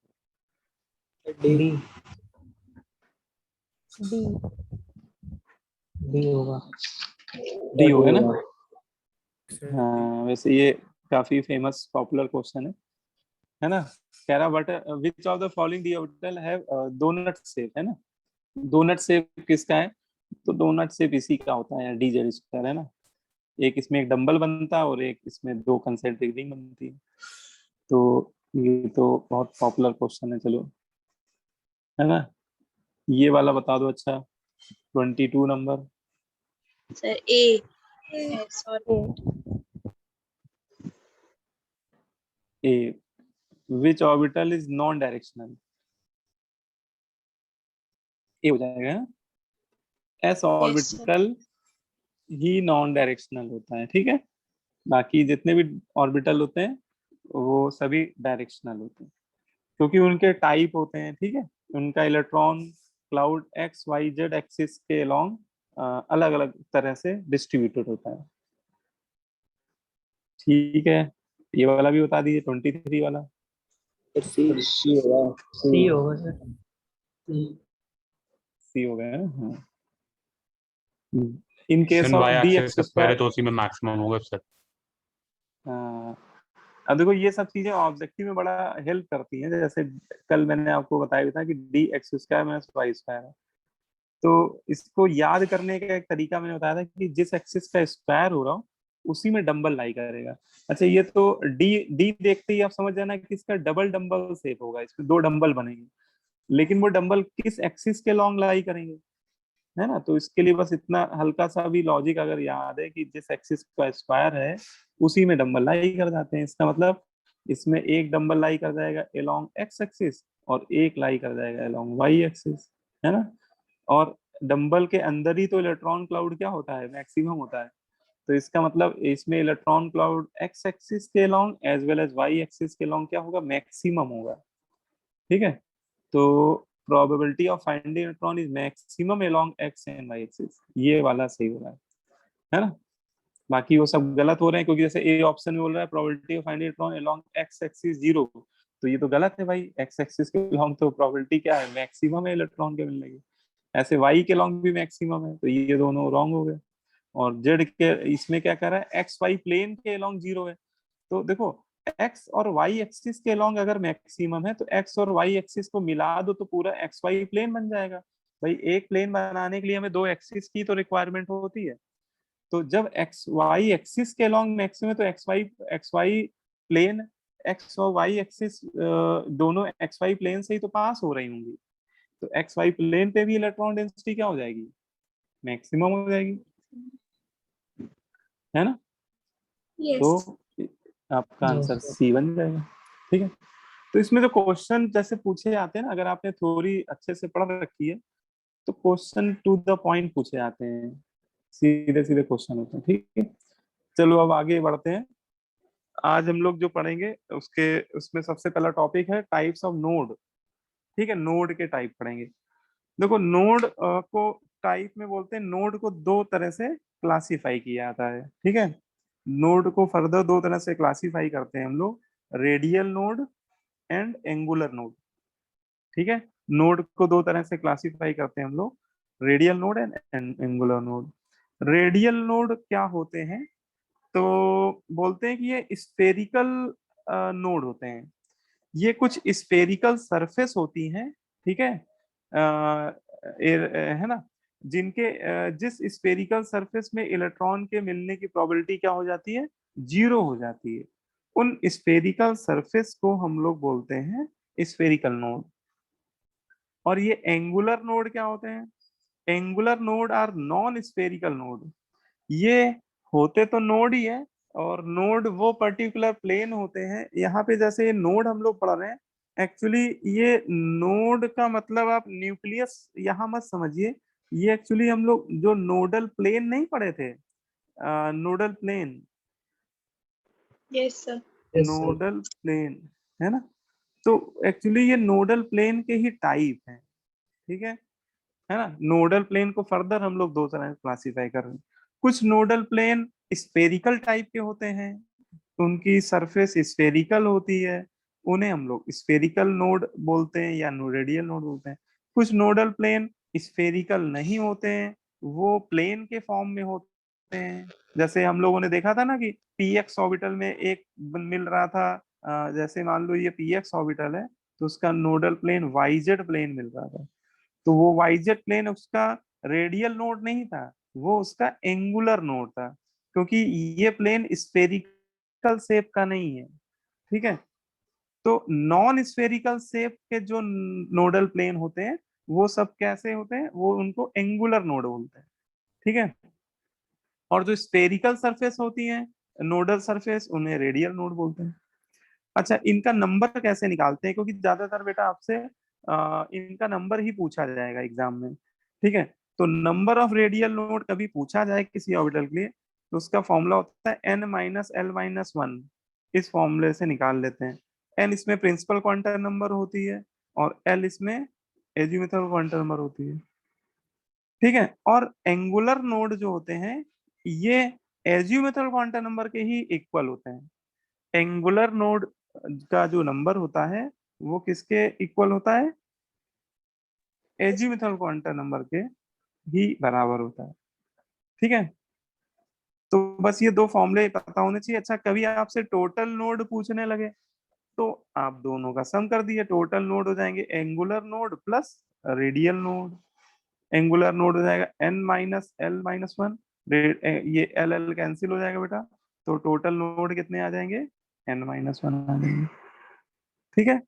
डी
डी
डी होगा।
डी हो गया ना। हाँ, वैसे ये काफी फेमस पॉपुलर क्वेश्चन है ना। कह रहा but which of the following d orbital have doughnut shape, है ना। डोनट शेप किसका है, तो डोनट शेप इसी का होता है, d(z²), है ना। एक इसमें एक डंबल बनता है और एक इसमें दो कंसेंट्रिक रिंग बनती है। तो ये तो बहुत पॉपुलर क्वेश्चन है, चलो, है ना। ये वाला बता दो, अच्छा 22 number.
Sir a sorry
a, which orbital is non directional, a हो जाएगा। एस ऑर्बिटल ही नॉन डायरेक्शनल होता है, ठीक है। बाकी जितने भी ऑर्बिटल होते हैं वो सभी डायरेक्शनल होते हैं, क्योंकि उनके टाइप होते हैं, ठीक है। उनका इलेक्ट्रॉन क्लाउड XYZ एक्सिस के अलोंग अलग अलग तरह से डिस्ट्रीब्यूटेड होता है, ठीक है, ये वाला भी बता दीजिए 23 वाला।
सी होगा सर।
सी हो गया ना। हाँ, in case
sin
of
y
D
axis
x
का स्क्वायर है
स्क्वायर।
तो उसी में मैक्सिमम होगा सर।
हाँ, अब देखो ये सब चीजें ऑब्जेक्टिव में बड़ा हेल्प करती हैं। जैसे कल मैंने आपको बताया भी था कि d x square minus y square है, तो इसको याद करने का एक तरीका मैंने बताया था कि जिस एक्सिस का स्क्वायर हो रहा हो उसी में डंबल लाई करेगा। अच्छा, ये तो डी डी देखते ही आप समझ जाना कि इसका डबल डंबल शेप होगा, इसमें दो डंबल बनेंगे, लेकिन वो डंबल किस एक्सिस के लॉन्ग लाई करेंगे, है ना। तो इसके लिए बस इतना हल्का सा भी लॉजिक अगर याद है कि जिस एक्सिस का स्क्वायर है उसी में डंबल लाई कर जाते हैं, इसका मतलब इसमें एक डंबल लाई कर जाएगा अलोंग एक्स एक्सिस और एक लाई कर जाएगा अलोंग वाई एक्सिस, है ना। और डंबल के अंदर ही तो इलेक्ट्रॉन क्लाउड क्या होता है, मैक्सिमम होता है। तो इसका मतलब इसमें इलेक्ट्रॉन क्लाउड एक्स एक्सिस के along as well as Y axis के लॉन्ग क्या होगा, मैक्सिमम होगा। ठीक है, तो probability of finding electron is maximum along X and Y axis, ये वाला सही हो रहा है ना। बाकी वो सब गलत हो रहे हैं, क्योंकि जैसे ए ऑप्शन में बोल रहा है probability of finding electron along x axis 0, तो ये तो गलत है भाई। एक्स एक्सिस के लॉन्ग तो प्रोबेबिलिटी क्या है, मैक्सिमम है इलेक्ट्रॉन के मिलने की। ऐसे वाई के लॉन्ग भी मैक्सिमम है, तो ये दोनों रॉन्ग हो गए। और जेड के इसमें क्या कर रहा है, एक्स वाई प्लेन के लॉन्ग 0 है। तो देखो, एक्स और वाई एक्सिस के लॉन्ग अगर मैक्सिमम है तो एक्स और वाई एक्सिस को मिला दो तो पूरा एक्स वाई प्लेन बन जाएगा। भाई एक प्लेन बनाने के लिए हमें दो एक्सिस की तो रिक्वायरमेंट होती है। तो जब एक्स वाई एक्सिस के लॉन्ग मैक्सिमम है तो एक्स वाई प्लेन, एक्स और वाई एक्सिस दोनों एक्स वाई प्लेन से ही तो पास हो रही होंगी। तो एक्स वाई प्लेन पे भी इलेक्ट्रॉन डेंसिटी क्या हो जाएगी, मैक्सिमम हो जाएगी, है ना। तो आपका आंसर
Yes.
सी बन जाएगा। ठीक है, तो इसमें जो क्वेश्चन जैसे पूछे जाते हैं ना, अगर आपने थ्योरी अच्छे से पढ़ रखी है तो क्वेश्चन टू द पॉइंट पूछे जाते हैं, सीधे सीधे क्वेश्चन होते हैं। ठीक है, चलो अब आगे बढ़ते हैं। आज हम लोग जो पढ़ेंगे उसके उसमें सबसे पहला टॉपिक है टाइप्स ऑफ नोड। ठीक है, नोड के टाइप पढ़ेंगे। देखो, नोड को टाइप में बोलते हैं, नोड को दो तरह से क्लासिफाई किया जाता है। ठीक है, नोड को फर्दर दो तरह से क्लासिफाई करते हैं हम लोग, radial node and angular node. ठीक है, नोड को दो तरह से क्लासिफाई करते हैं हम लोग, radial node and angular node. Radial node क्या होते हैं, तो बोलते हैं कि ये स्फेरिकल नोड होते हैं। ये कुछ स्फेरिकल सरफेस होती हैं, ठीक है, है ना, जिनके जिस स्फेरिकल सरफेस में इलेक्ट्रॉन के मिलने की प्रोबेबिलिटी क्या हो जाती है, 0 हो जाती है। उन स्फेरिकल सरफेस को हम लोग बोलते हैं स्फेरिकल नोड। और ये एंगुलर नोड क्या होते हैं, angular node are non spherical node. ये होते तो नोड ही है, और नोड वो पर्टिकुलर प्लेन होते हैं। यहाँ पे जैसे ये नोड हम लोग पढ़ रहे हैं, एक्चुअली ये नोड का मतलब आप न्यूक्लियस यहाँ मत समझिए। ये एक्चुअली हम लोग जो नोडल प्लेन नहीं पढ़े थे, nodal plane,
yes sir.
Yes, sir.
Nodal plane, है ना। तो एक्चुअली ये नोडल प्लेन के ही टाइप है। ठीक है ना। नोडल प्लेन को फर्दर हम लोग दो तरह क्लासिफाई कर रहे हैं। कुछ नोडल प्लेन स्फेरिकल टाइप के होते हैं, उनकी सरफेस स्फेरिकल होती है, उन्हें हम लोग स्फेरिकल नोड बोलते हैं या रेडियल नोड बोलते हैं। कुछ नोडल प्लेन स्फेरिकल नहीं होते हैं, वो प्लेन के फॉर्म में होते हैं। जैसे हम लोगों ने देखा था ना कि पीएक्स ऑर्बिटल में एक मिल रहा था, जैसे मान लो ये पीएक्स ऑर्बिटल है तो उसका नोडल प्लेन वाईजेड प्लेन मिल रहा था। तो वो वाईजेड प्लेन उसका रेडियल नोड नहीं था, वो उसका एंगुलर नोड था, क्योंकि ये प्लेन स्फेरिकल शेप का नहीं है। ठीक है, तो नॉन स्फेरिकल शेप के जो नोडल प्लेन होते हैं वो सब कैसे होते हैं, वो उनको एंगुलर नोड बोलते हैं। ठीक है, और जो स्फेरिकल सरफेस होती है नोडल सरफेस, उन्हें रेडियल नोड बोलते हैं। अच्छा, इनका नंबर कैसे निकालते हैं, क्योंकि ज्यादातर बेटा आपसे इनका नंबर ही पूछा जाएगा एग्जाम में। ठीक है, तो नंबर ऑफ रेडियल नोड कभी पूछा जाए किसी ऑर्बिटल के लिए तो उसका फॉर्मूला होता है n माइनस एल माइनस 1। इस फॉर्मूले से निकाल लेते हैं। n इसमें प्रिंसिपल क्वांटम नंबर होती है और l इसमें एजीमुथल क्वांटम नंबर होती है। ठीक है, और एंगुलर नोड जो होते हैं ये एजियोमेट्रिकल क्वांटम नंबर के ही इक्वल होते हैं। एंगुलर नोड का जो नंबर होता है वो किसके इक्वल होता है? एजियोमेट्रिकल क्वांटम नंबर के ही बराबर होता है। ठीक है, तो बस ये दो फॉर्मूले पता होने चाहिए। अच्छा, कभी आपसे टोटल नोड पूछने लगे तो आप दोनों का सम कर दिए, टोटल नोड हो जाएंगे angular node plus radial node. Angular node हो जाएगा n minus L minus one, ये एल एल कैंसिल हो जाएगा बेटा, तो टोटल नोड कितने आ जाएंगे? n माइनस वन आ जाएंगे। ठीक है,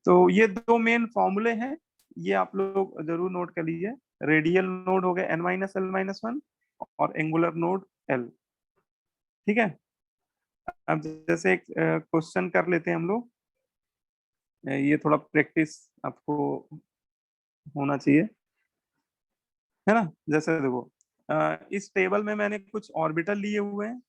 तो ये दो मेन फॉर्मूले हैं, ये आप लोग जरूर नोट कर लीजिए। रेडियल नोड हो गया n minus L minus one और एंगुलर नोड l। ठीक है, अब जैसे एक क्वेश्चन कर लेते हैं हम लोग, ये थोड़ा प्रैक्टिस आपको होना चाहिए, है ना। जैसे देखो, इस टेबल में मैंने कुछ ऑर्बिटल लिए हुए हैं,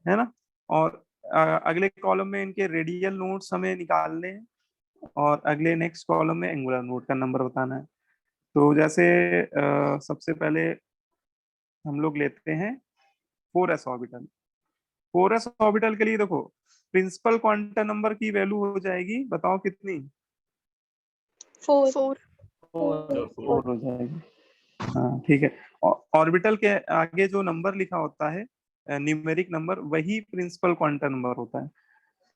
है ना, और अगले कॉलम में इनके रेडियल नोड्स हमें निकालने हैं और अगले नेक्स्ट कॉलम में एंगुलर नोड का नंबर बताना है। तो जैसे सबसे पहले हम लोग लेते हैं 4s ऑर्बिटल। 4s ऑर्बिटल के लिए देखो, प्रिंसिपल क्वांटम नंबर की वैल्यू हो जाएगी, बताओ कितनी?
4
4 हो जाएगी। हाँ ठीक है, ऑर्बिटल के आगे जो नंबर लिखा होता है न्यूमेरिक नंबर, वही प्रिंसिपल क्वांटम नंबर होता है।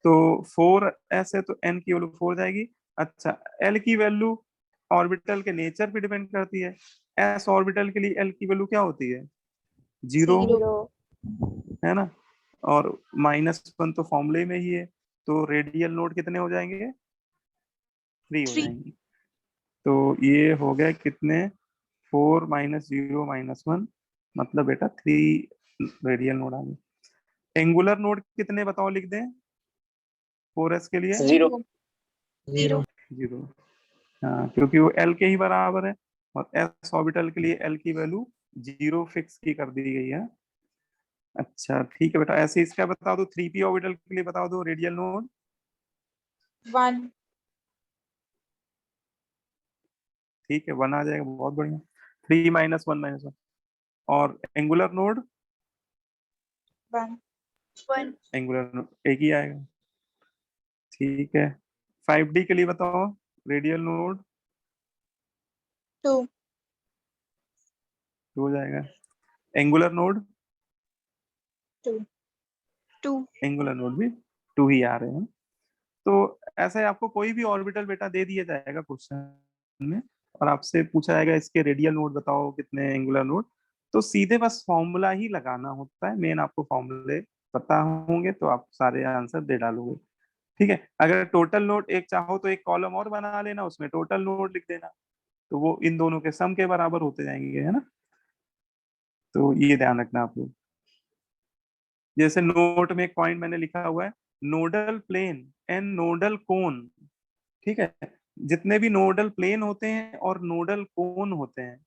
तो 4s है तो n की वैल्यू 4 जाएगी। अच्छा, l की वैल्यू ऑर्बिटल के नेचर पे डिपेंड करती है। s ऑर्बिटल के लिए l की वैल्यू क्या होती है? 0,
0
है ना, और -1 तो फॉर्मूले में ही है। तो रेडियल नोड कितने हो जाएंगे? 3 हो
3
जाएंगे। तो ये हो गए कितने? 4 माइनस 0 माइनस 1, मतलब बेटा 3 रेडियल नोड आ गए। एंगुलर नोड कितने बताओ, लिख दें 4s के लिए?
0
0
0। हाँ, क्योंकि वो l के ही बराबर है, और s ऑर्बिटल के लिए l की वैल्यू 0 फिक्स की कर दी गई है। अच्छा ठीक है बेटा, ऐसे इसका बता दो 3p ऑर्बिटल के लिए बता दो रेडियल नोड।
1
ठीक है, 1 आ जाएगा, बहुत बढ़िया। 3 माइनस 1 माइनस 1। और एंगुलर नोड?
1 1
एंगुलर नोड एक ही आएगा। ठीक है, 5d के लिए बताओ रेडियल नोड।
2
हो जाएगा। Angular node?
2 2
एंगुलर नोड भी 2 ही आ रहे हैं। तो ऐसे आपको कोई भी ऑर्बिटल बेटा दे दिया जाएगा क्वेश्चन में, और आपसे पूछा जाएगा इसके रेडियल नोड बताओ कितने, एंगुलर नोड, तो सीधे बस फॉर्मूला ही लगाना होता है। मेन आपको फॉर्मूले पता होंगे तो आप सारे आंसर दे डालोगे। ठीक है, अगर टोटल नोड एक चाहो तो एक कॉलम और बना लेना, उसमें टोटल नोड लिख देना, तो वो इन दोनों के सम के बराबर होते जाएंगे, है ना। तो ये ध्यान रखना आप लोग। जैसे नोट में एक पॉइंट मैंने लिखा हुआ है, नोडल प्लेन एंड नोडल कोन। ठीक है, जितने भी नोडल प्लेन होते हैं और नोडल कोन होते हैं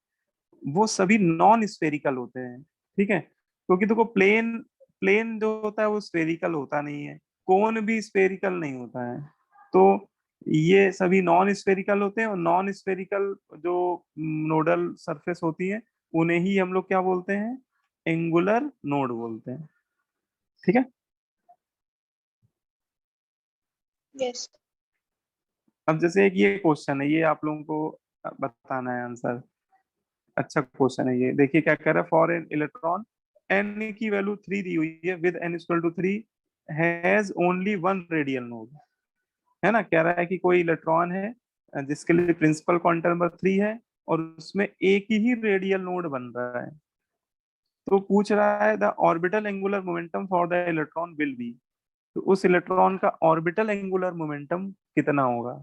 वो सभी नॉन स्फेरिकल होते हैं। ठीक है, क्योंकि देखो प्लेन प्लेन जो होता है वो स्फेरिकल होता नहीं है, कोन भी स्फेरिकल नहीं होता है। तो ये सभी नॉन स्फेरिकल होते हैं, और नॉन स्फेरिकल जो नोडल सरफेस होती है उन्हें ही हम लोग क्या बोलते हैं? एंगुलर नोड बोलते हैं। ठीक है,
यस
अब जैसे एक ये क्वेश्चन है, ये आप लोगों को बताना है आंसर। अच्छा क्वेश्चन है ये, देखिए क्या कह रहा है। फॉर एन इलेक्ट्रॉन n की वैल्यू 3 दी हुई है, with n equal to 3 has only one radial node. है ना, कह रहा है कि कोई इलेक्ट्रॉन है जिसके लिए प्रिंसिपल क्वांटम नंबर 3 है और उसमें एक ही रेडियल नोड बन रहा है। तो पूछ रहा है the orbital angular momentum for the electron will be, तो उस इलेक्ट्रॉन का ऑर्बिटल एंगुलर मोमेंटम कितना होगा?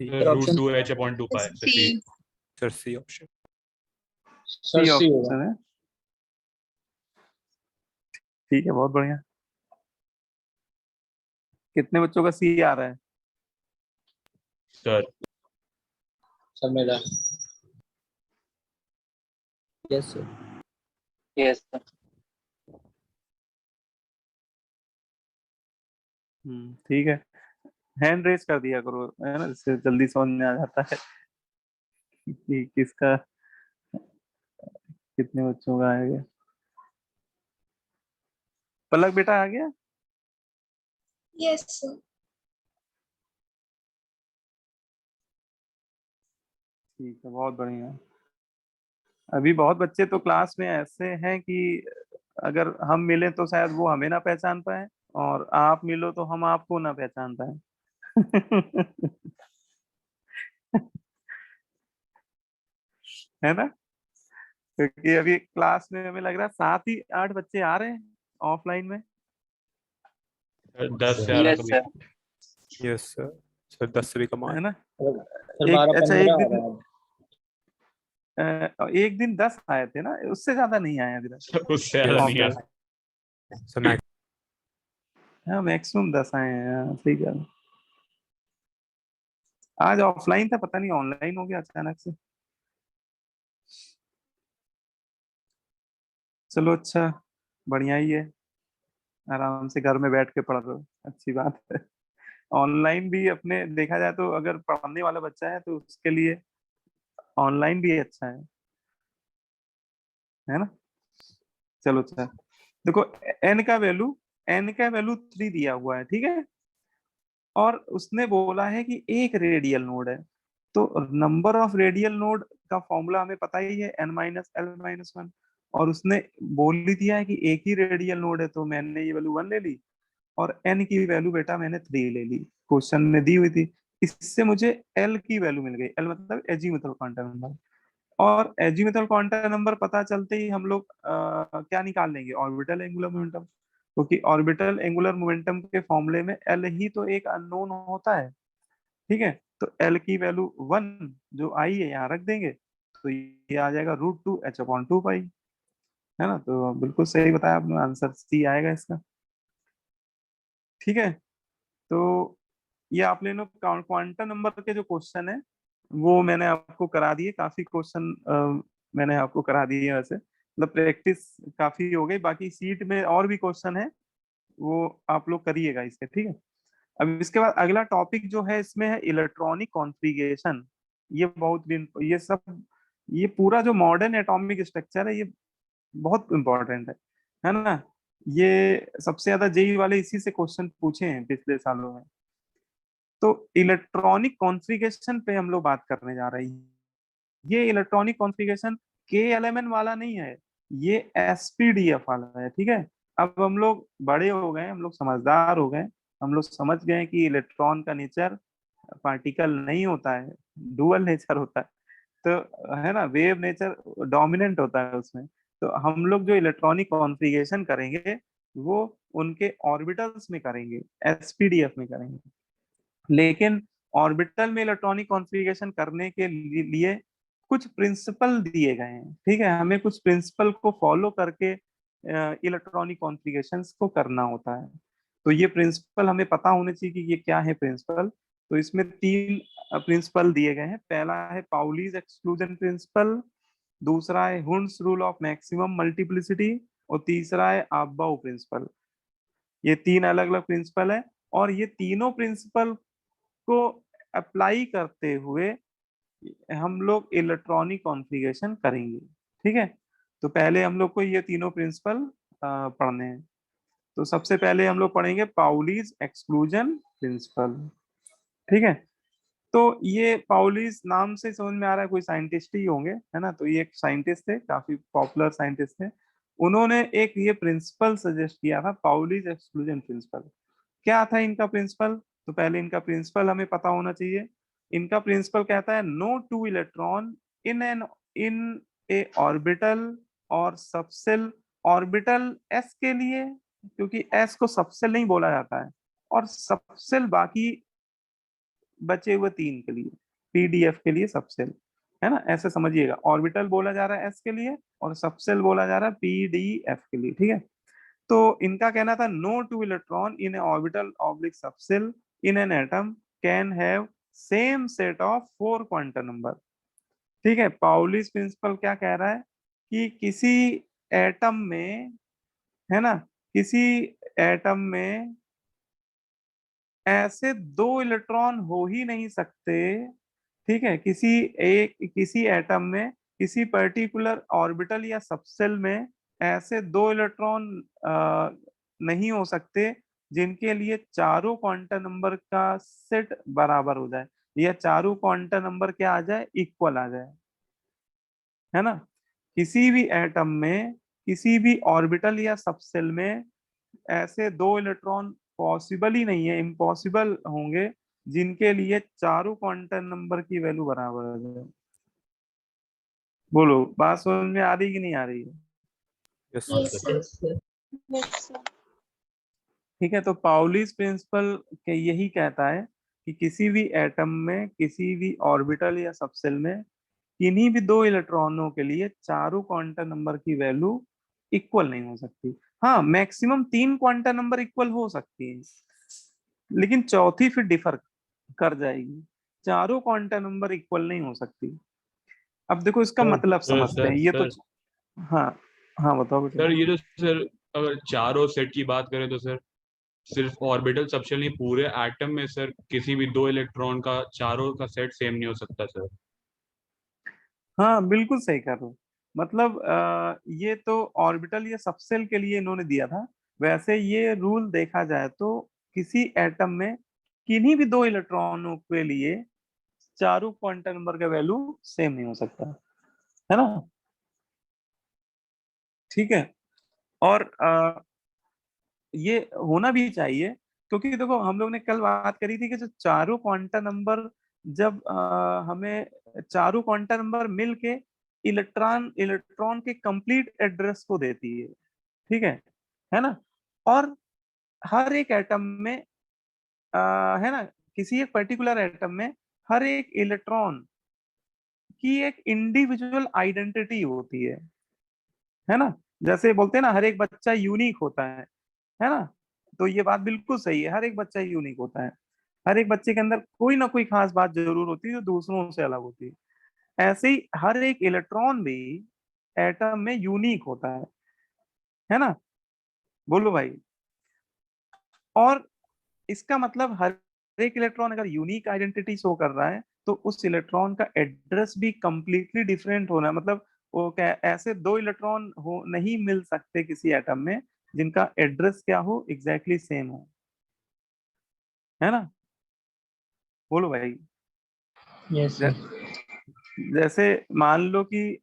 Root 2h upon 2 pi
C
sir C option.
Sir
C
C होगा।
ऑप्शन है। ठीक है, बहुत बढ़िया। कितने बच्चों का सी आ रहा है?
सर
सर मेरा
यस सर।
यस
ठीक है, हैंड रेस कर दिया करो, है ना, जिससे जल्दी समझ में आ जाता है। कि किसका कितने बच्चों का आएगा। पलक बेटा आ गया?
Yes, sir.
ठीक है, बहुत बढ़िया। अभी बहुत बच्चे तो क्लास में ऐसे हैं कि अगर हम मिले तो शायद वो हमें ना पहचान पाए, और आप मिलो तो हम आपको ना पहचान पाए। है ना? क्योंकि अभी क्लास में हमें लग रहा है 7 ही 8 बच्चे आ रहे हैं ऑफलाइन में।
10 से 11
यस
कभी।
सर।
Yes, sir. Sir, 10 से भी कम
है ना?
सर
एक
12
अच्छा
15
एक
आ
दिन
रहा है।
एक दिन 10 आए थे ना, उससे ज्यादा नहीं आए अभी तक।
उससे ज्यादा नहीं
ऑफलाइन।
आता।
Sir, max.
हाँ, मैक्सिमम 10 आए हैं। हाँ, सही कह रहे हो। आज ऑफलाइन था, पता नहीं ऑनलाइन हो गया अचानक से। चलो अच्छा, बढ़िया ही है। आराम से घर में बैठ के पढ़ रहे हो, अच्छी बात है। ऑनलाइन भी अपने देखा जाए तो अगर पढ़ने वाला बच्चा है तो उसके लिए ऑनलाइन भी अच्छा है ना? चलो अच्छा, देखो एन का वैल्यू 3 दिया हुआ है, ठीक है। और उसने बोला है कि एक रेडियल नोड है, तो नंबर ऑफ रेडियल नोड का फॉर्मूला हमें पता ही है, n-l-1। और उसने बोल ही दिया है कि एक ही रेडियल नोड है, तो मैंने ये वैल्यू 1 ले ली, और n की वैल्यू बेटा मैंने 3 ले ली, क्वेश्चन में दी हुई थी। इससे मुझे l की वैल्यू मिल गई, l मतलब एजीमुथल क्वांटम नंबर। और एजीमुथल क्वांटम नंबर पता चलते ही हम लोग क्या निकाल लेंगे, ऑर्बिटल एंगुलर मोमेंटम। क्योंकि ऑर्बिटल एंगुलर मोमेंटम के फॉर्मूले में एल ही तो एक अननोन होता है, ठीक है। तो एल की वैल्यू 1 जो आई है यहाँ रख देंगे, तो ये आ जाएगा √2h/2 पाई, है ना? तो बिल्कुल सही बताया आपने, आंसर सी आएगा इसका। ठीक है, तो ये आप ले लो। क्वांटम नंबर के जो क्वेश्चन है वो मैंने आपको करा दिए, काफी क्वेश्चन मैंने आपको करा दिए वैसे, मतलब प्रैक्टिस काफी हो गई। बाकी सीट में और भी क्वेश्चन है, वो आप लोग करिएगा इसके, ठीक है। अब इसके बाद अगला टॉपिक जो है इसमें है इलेक्ट्रॉनिक कॉन्फ़िगरेशन। ये ये सब, ये पूरा जो मॉडर्न एटॉमिक स्ट्रक्चर है ये बहुत इंपॉर्टेंट है ना? ये सबसे ज्यादा जेई वाले इसी से क्वेश्चन पूछे हैं पिछले सालों में। तो इलेक्ट्रॉनिक कॉन्फ़िगरेशन पे हम लोग बात करने जा रहे हैं। ये इलेक्ट्रॉनिक कॉन्फ़िगरेशन KLMN वाला नहीं है, ये SPDF वाला है, ठीक है। अब हम लोग बड़े हो गए, हम लोग समझदार हो गए, हम लोग समझ गए कि इलेक्ट्रॉन का नेचर पार्टिकल नहीं होता है, डुअल नेचर होता है। तो है ना, वेव नेचर डोमिनेंट होता है उसमें। तो हम लोग जो इलेक्ट्रॉनिक कॉन्फ़िगरेशन करेंगे वो उनके ऑर्बिटल्स में करेंगे, SPDF में करेंगे। लेकिन ऑर्बिटल में इलेक्ट्रॉनिक कॉन्फ़िगरेशन करने के लिए कुछ प्रिंसिपल दिए गए हैं, ठीक है। हमें कुछ प्रिंसिपल को फॉलो करके इलेक्ट्रॉनिक कॉन्फ़िगरेशंस को करना होता है। तो ये प्रिंसिपल हमें पता होने चाहिए कि ये क्या है प्रिंसिपल। तो इसमें 3 प्रिंसिपल दिए गए हैं। पहला है पाउलीज एक्सक्लूजन प्रिंसिपल, दूसरा है हुंस रूल ऑफ मैक्सिमम मल्टीप्लिसिटी, और तीसरा है अबाउ प्रिंसिपल। ये 3 अलग अलग प्रिंसिपल है, और ये तीनों प्रिंसिपल को अप्लाई करते हुए हम लोग इलेक्ट्रॉनिक कॉन्फ़िगरेशन करेंगे, ठीक है। तो पहले हम लोग को ये तीनों प्रिंसिपल पढ़ने हैं। तो सबसे पहले हम लोग पढ़ेंगे पाउलीज एक्सक्लूजन प्रिंसिपल, ठीक है। तो ये पाउलीज नाम से समझ में आ रहा है कोई साइंटिस्ट ही होंगे, है ना? तो ये एक साइंटिस्ट थे, काफी पॉपुलर साइंटिस्ट थे। उन्होंने एक ये प्रिंसिपल सजेस्ट किया था, पाउलीज एक्सक्लूजन प्रिंसिपल। क्या था इनका प्रिंसिपल? तो पहले इनका प्रिंसिपल हमें पता होना चाहिए। इनका प्रिंसिपल कहता है no two electron in a orbital और सबसेल। ऑर्बिटल एस के लिए, क्योंकि एस को सबसेल नहीं बोला जाता है, और सबसेल बाकी बचे हुए 3 के लिए, पीडीएफ के लिए सबसेल, है ना? ऐसे समझिएगा, ऑर्बिटल बोला जा रहा है एस के लिए और सबसेल बोला जा रहा है पीडीएफ के लिए, ठीक है। तो इनका कहना था no two electron in a orbital oblique subshell in an atom can have same set of 4 quantum number, ठीक है। पाउलिस प्रिंसिपल क्या कह रहा है कि किसी एटम में, है ना, किसी एटम में ऐसे 2 इलेक्ट्रॉन हो ही नहीं सकते, ठीक है, किसी एटम में किसी पर्टिकुलर ऑर्बिटल या सबसेल में ऐसे 2 इलेक्ट्रॉन नहीं हो सकते जिनके लिए चारों क्वांटम नंबर का सेट बराबर हो जाए या चारों क्वांटम नंबर क्या आ जाए, इक्वल आ जाए, है ना। किसी भी एटम में किसी भी ऑर्बिटल या सबसेल में ऐसे 2 इलेक्ट्रॉन पॉसिबल ही नहीं है, इम्पॉसिबल होंगे जिनके लिए चारों क्वांटम नंबर की वैल्यू बराबर हो जाए। बोलो, बात समझ में आ रही कि नहीं आ रही है?
Yes
Yes,
sir.
sir.
Yes, sir.
ठीक है, तो पाउलीज प्रिंसिपल के यही कहता है कि किसी भी एटम में किसी भी ऑर्बिटल या सबसेल में किन्हीं भी 2 इलेक्ट्रॉनों के लिए चारों क्वांटम नंबर की वैल्यू इक्वल नहीं हो सकती। हाँ, मैक्सिमम 3 क्वांटम नंबर इक्वल हो सकती है, लेकिन चौथी फिर डिफर कर जाएगी। चारों क्वांटम नंबर इक्वल नहीं हो सकती। अब देखो इसका मतलब समझते हैं, ये तो हाँ हाँ बताओ बेटा।
सर ये तो सर अगर चारों सेट की बात करें तो सर सिर्फ ऑर्बिटल सबशेल नहीं, पूरे एटम में सर किसी भी 2 इलेक्ट्रॉन का चारों का सेट सेम नहीं हो सकता सर।
हाँ बिल्कुल सही कर रहे हो, मतलब ये तो ऑर्बिटल या सबसेल के लिए इन्होंने दिया था। वैसे ये रूल देखा जाए तो किसी एटम में किन्हीं भी 2 इलेक्ट्रॉनों के लिए चारों क्वांटम नंबर का वैल्यू सेम नहीं हो सकता, है ना। ठीक है, और ये होना भी चाहिए, क्योंकि देखो हम लोग ने कल बात करी थी कि जो चारों क्वांटम नंबर, जब हमें चारों क्वांटम नंबर मिलके इलेक्ट्रॉन इलेक्ट्रॉन के कंप्लीट एड्रेस को देती ठीक है ना। और हर एक एटम में है ना, किसी एक पर्टिकुलर एटम में हर एक इलेक्ट्रॉन की एक इंडिविजुअल आइडेंटिटी होती है ना। जैसे बोलते हैं ना, हर एक बच्चा यूनिक होता है ना। तो ये बात बिल्कुल सही है, हर एक बच्चा यूनिक होता है। हर एक बच्चे के अंदर कोई ना कोई खास बात जरूर होती है जो दूसरों से अलग होती है। ऐसे ही हर एक इलेक्ट्रॉन भी एटम में यूनिक होता है ना। बोलो भाई। और इसका मतलब हर एक इलेक्ट्रॉन अगर यूनिक आइडेंटिटी शो कर रहा है तो उस इलेक्ट्रॉन का एड्रेस भी कंप्लीटली डिफरेंट होना है। मतलब वो क्या, ऐसे 2 इलेक्ट्रॉन हो नहीं मिल सकते किसी एटम में जिनका एड्रेस क्या हो, एग्जैक्टली सेम हो, है ना। बोलो भाई।
Yes,
जै,
sir.
जैसे मान लो कि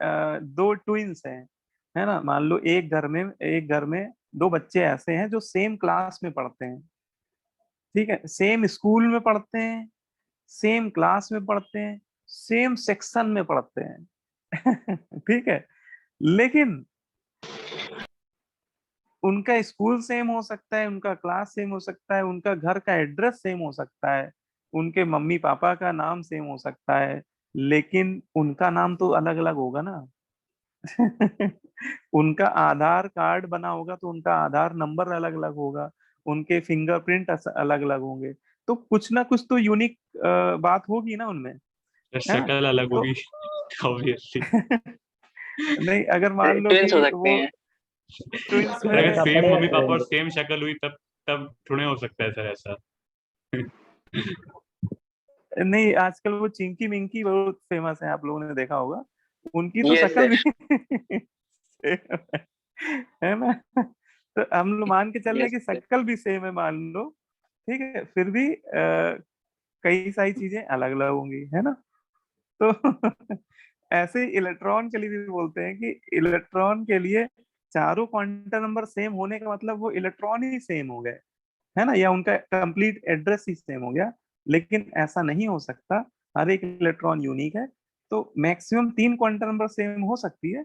2 ट्विंस हैं, है ना। मान लो एक घर में 2 बच्चे ऐसे हैं जो सेम क्लास में पढ़ते हैं, ठीक है, सेम स्कूल में पढ़ते हैं, सेम क्लास में पढ़ते हैं, सेम सेक्शन में पढ़ते हैं ठीक है, लेकिन उनका स्कूल सेम हो सकता है, उनका क्लास सेम हो सकता है, उनका घर का एड्रेस सेम हो सकता है, उनके मम्मी पापा का नाम सेम हो सकता है, लेकिन उनका नाम तो अलग अलग होगा ना उनका आधार कार्ड बना होगा तो उनका आधार नंबर अलग अलग होगा, उनके फिंगरप्रिंट अलग अलग होंगे। तो कुछ ना कुछ तो यूनिक बात होगी ना उनमें, है ना।
शक्ल अलग
तो
होगी ऑब्वियसली।
नहीं, अगर मान लो
ट्विंस हो
कि
सकते
वो
हैं।
ट्विंस में
अगर सेम
कपड़े
मम्मी पापा और सेम शक्ल हुई तब तब थोड़े हो सकता है सर ऐसा।
नहीं, आजकल वो चिंकी मिंकी बहुत फेमस है, आप लोगों ने देखा होगा, उनकी तो
यस
शक्ल
सर।
भी है ना। तो हम लोग मान के चल रहे हैं
यस
कि
सर।
शक्ल भी सेम है मान लो, ठीक है, फिर भी कई सारी चीजें अलग अलग होंगी, है ना। तो ऐसे इलेक्ट्रॉन के लिए भी बोलते हैं कि इलेक्ट्रॉन के लिए चारों क्वांटम नंबर सेम होने का मतलब वो इलेक्ट्रॉन ही सेम हो गए, है ना, या उनका कंप्लीट एड्रेस ही सेम हो गया। लेकिन ऐसा नहीं हो सकता, हर एक इलेक्ट्रॉन यूनिक है। तो मैक्सिमम 3 क्वांटम नंबर सेम हो सकती है,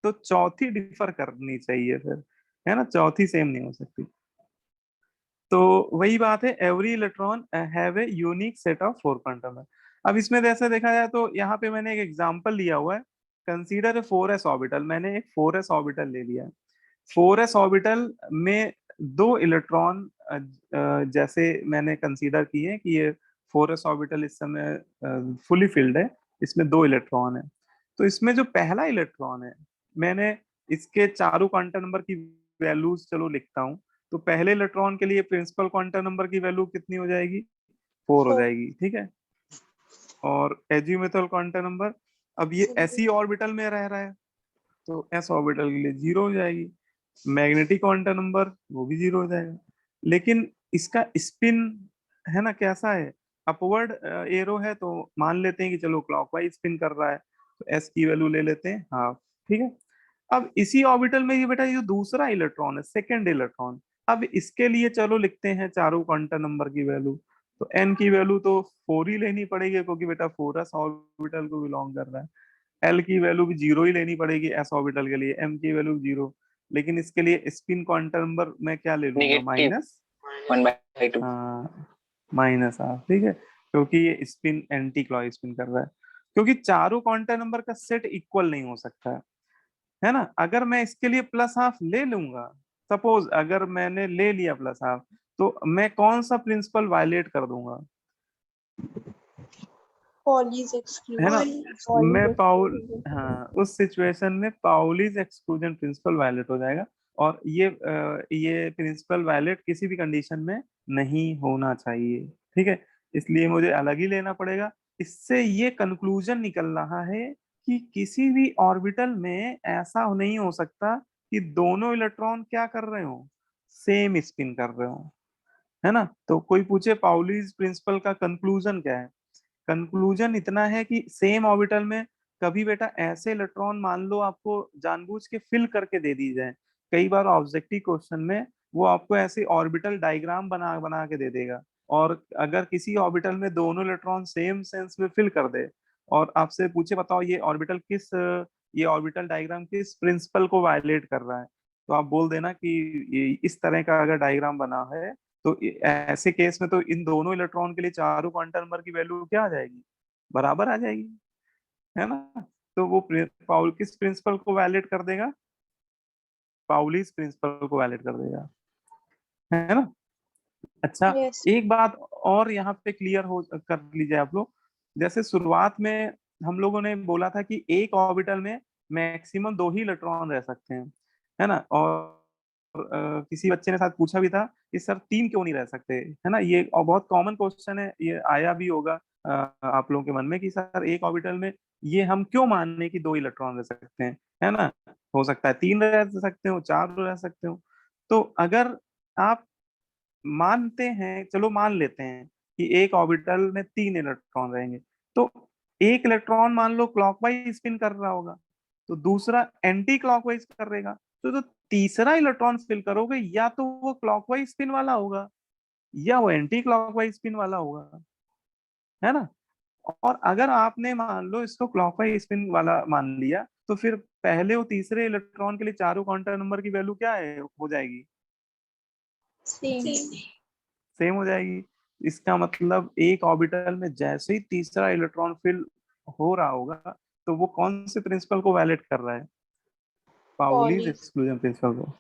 तो चौथी डिफर करनी चाहिए फिर, है ना, चौथी सेम नहीं हो सकती। तो वही बात है, every electron have a unique set of 4 quantum number. अब इसमें जैसे देखा जाए तो यहाँ पे मैंने एक एग्जांपल लिया हुआ है, कंसीडर ए 4s ऑर्बिटल। मैंने एक 4s ऑर्बिटल ले लिया है। 4s ऑर्बिटल में 2 इलेक्ट्रॉन जैसे मैंने कंसीडर किए कि ये 4s ऑर्बिटल इस समय फुली फिल्ड है, इसमें 2 इलेक्ट्रॉन है। तो इसमें जो पहला इलेक्ट्रॉन है, मैंने इसके चारों क्वांटम नंबर की वैल्यूज चलो लिखता हूँ। तो पहले इलेक्ट्रॉन के लिए प्रिंसिपल क्वांटम नंबर की वैल्यू कितनी हो जाएगी, 4 हो
4.
जाएगी, ठीक है। और एजीमुथल क्वांटम नंबर, अब ये एसी ऑर्बिटल में रह रहा है तो एस ऑर्बिटल के लिए 0 हो जाएगी। मैग्नेटिक क्वांटम नंबर वो भी 0 हो जाएगा। लेकिन इसका स्पिन है ना कैसा है, अपवर्ड एरो है, तो मान लेते हैं कि चलो क्लॉकवाइज स्पिन कर रहा है, तो एस की वैल्यू ले लेते हैं हाफ। ठीक है, अब इसी ऑर्बिटल में ये बेटा ये दूसरा इलेक्ट्रॉन है, सेकेंड इलेक्ट्रॉन, अब इसके लिए चलो लिखते हैं चारों क्वांटम नंबर की वैल्यू। तो एन की वैल्यू तो 4 ही लेनी पड़ेगी क्योंकि बेटा 4s ऑर्बिटल को बिलोंग कर रहा है। एल की वैल्यू भी 0 ही लेनी पड़ेगी एस ऑर्बिटल के लिए, एम की वैल्यू 0। लेकिन इसके लिए स्पिन क्वांटम नंबर मैं क्या ले लूंगा,
नेगेटिव
माइनस
1/2।
Minus half. ठीक है, क्योंकि ये स्पिन एंटी क्लॉक स्पिन कर रहा है, क्योंकि चारों क्वांटम नंबर का सेट इक्वल नहीं हो सकता है ना। अगर मैं इसके लिए प्लस हाफ ले लूंगा, सपोज अगर मैंने ले लिया प्लस हाफ, तो मैं कौन सा प्रिंसिपल वायलेट कर दूंगा,
Pauli's
है ना।
exclusion.
मैं पाउल हाँ, उस सिचुएशन में पाउलीज एक्सक्लूजन प्रिंसिपल वायलेट हो जाएगा, और ये प्रिंसिपल वायलेट किसी भी कंडीशन में नहीं होना चाहिए। ठीक है, इसलिए मुझे अलग ही लेना पड़ेगा। इससे ये कंक्लूजन निकल रहा है कि किसी भी ऑर्बिटल में ऐसा नहीं हो सकता कि दोनों इलेक्ट्रॉन क्या कर रहे हो, सेम स्पिन कर रहे हो, है ना। तो कोई पूछे पाउलीज प्रिंसिपल का कंक्लूजन क्या है, कंक्लूजन इतना है कि सेम ऑर्बिटल में कभी बेटा ऐसे इलेक्ट्रॉन मान लो आपको जानबूझ के फिल करके दे दी जाए, कई बार ऑब्जेक्टिव क्वेश्चन में वो आपको ऐसे ऑर्बिटल डायग्राम बना बना के दे देगा, और अगर किसी ऑर्बिटल में दोनों इलेक्ट्रॉन सेम सेंस में फिल कर दे और आपसे पूछे बताओ ये ऑर्बिटल डायग्राम किस प्रिंसिपल को वायलेट कर रहा है, तो आप बोल देना कि ये इस तरह का अगर डायग्राम बना है, तो ऐसे केस में तो इन दोनों इलेक्ट्रॉन के लिए चारों क्वांटम नंबर की वैल्यू क्या आ जाएगी, बराबर आ जाएगी, है ना। तो वो पाउल किस प्रिंसिपल को वैलिड कर देगा, पाउलीज प्रिंसिपल को वैलिड कर देगा, है ना। अच्छा,
Yes.
एक बात और यहाँ पे क्लियर हो कर लीजिए आप लोग, जैसे शुरुआत में हम लोगों ने बोला था कि एक ऑर्बिटल में मैक्सिमम 2 ही इलेक्ट्रॉन रह सकते हैं, है ना। और किसी बच्चे ने साथ पूछा भी था कि सर 3 क्यों नहीं रह सकते, है ना। ये और बहुत कॉमन क्वेश्चन है, ये आया भी होगा आप लोगों के मन में कि सर एक ऑर्बिटल में ये हम क्यों माने कि 2 इलेक्ट्रॉन रह सकते हैं, है ना। हो सकता है 3 रह सकते हो, 4 रह सकते हो। तो अगर आप मानते हैं, चलो मान लेते हैं कि एक ऑर्बिटल में 3 इलेक्ट्रॉन रहेंगे, तो एक इलेक्ट्रॉन मान लो क्लॉकवाइज स्पिन कर रहा होगा, तो दूसरा एंटी क्लॉकवाइज करेगा, तो तीसरा इलेक्ट्रॉन फिल करोगे या तो वो क्लॉकवाइज स्पिन वाला होगा या वो एंटी क्लॉकवाइज स्पिन वाला होगा, है ना। और अगर आपने मान लो इसको क्लॉकवाइज स्पिन वाला मान लिया, तो फिर पहले और तीसरे इलेक्ट्रॉन के लिए चारों क्वांटम नंबर की वैल्यू क्या है, हो जाएगी,
Same.
सेम हो जाएगी। इसका मतलब एक ऑर्बिटल में जैसे ही तीसरा इलेक्ट्रॉन फिल हो रहा होगा, तो वो कौन से प्रिंसिपल को वैलिड कर रहा है, पाउलीज
Pauli's.
एक्सक्लूजन प्रिंसिपल को।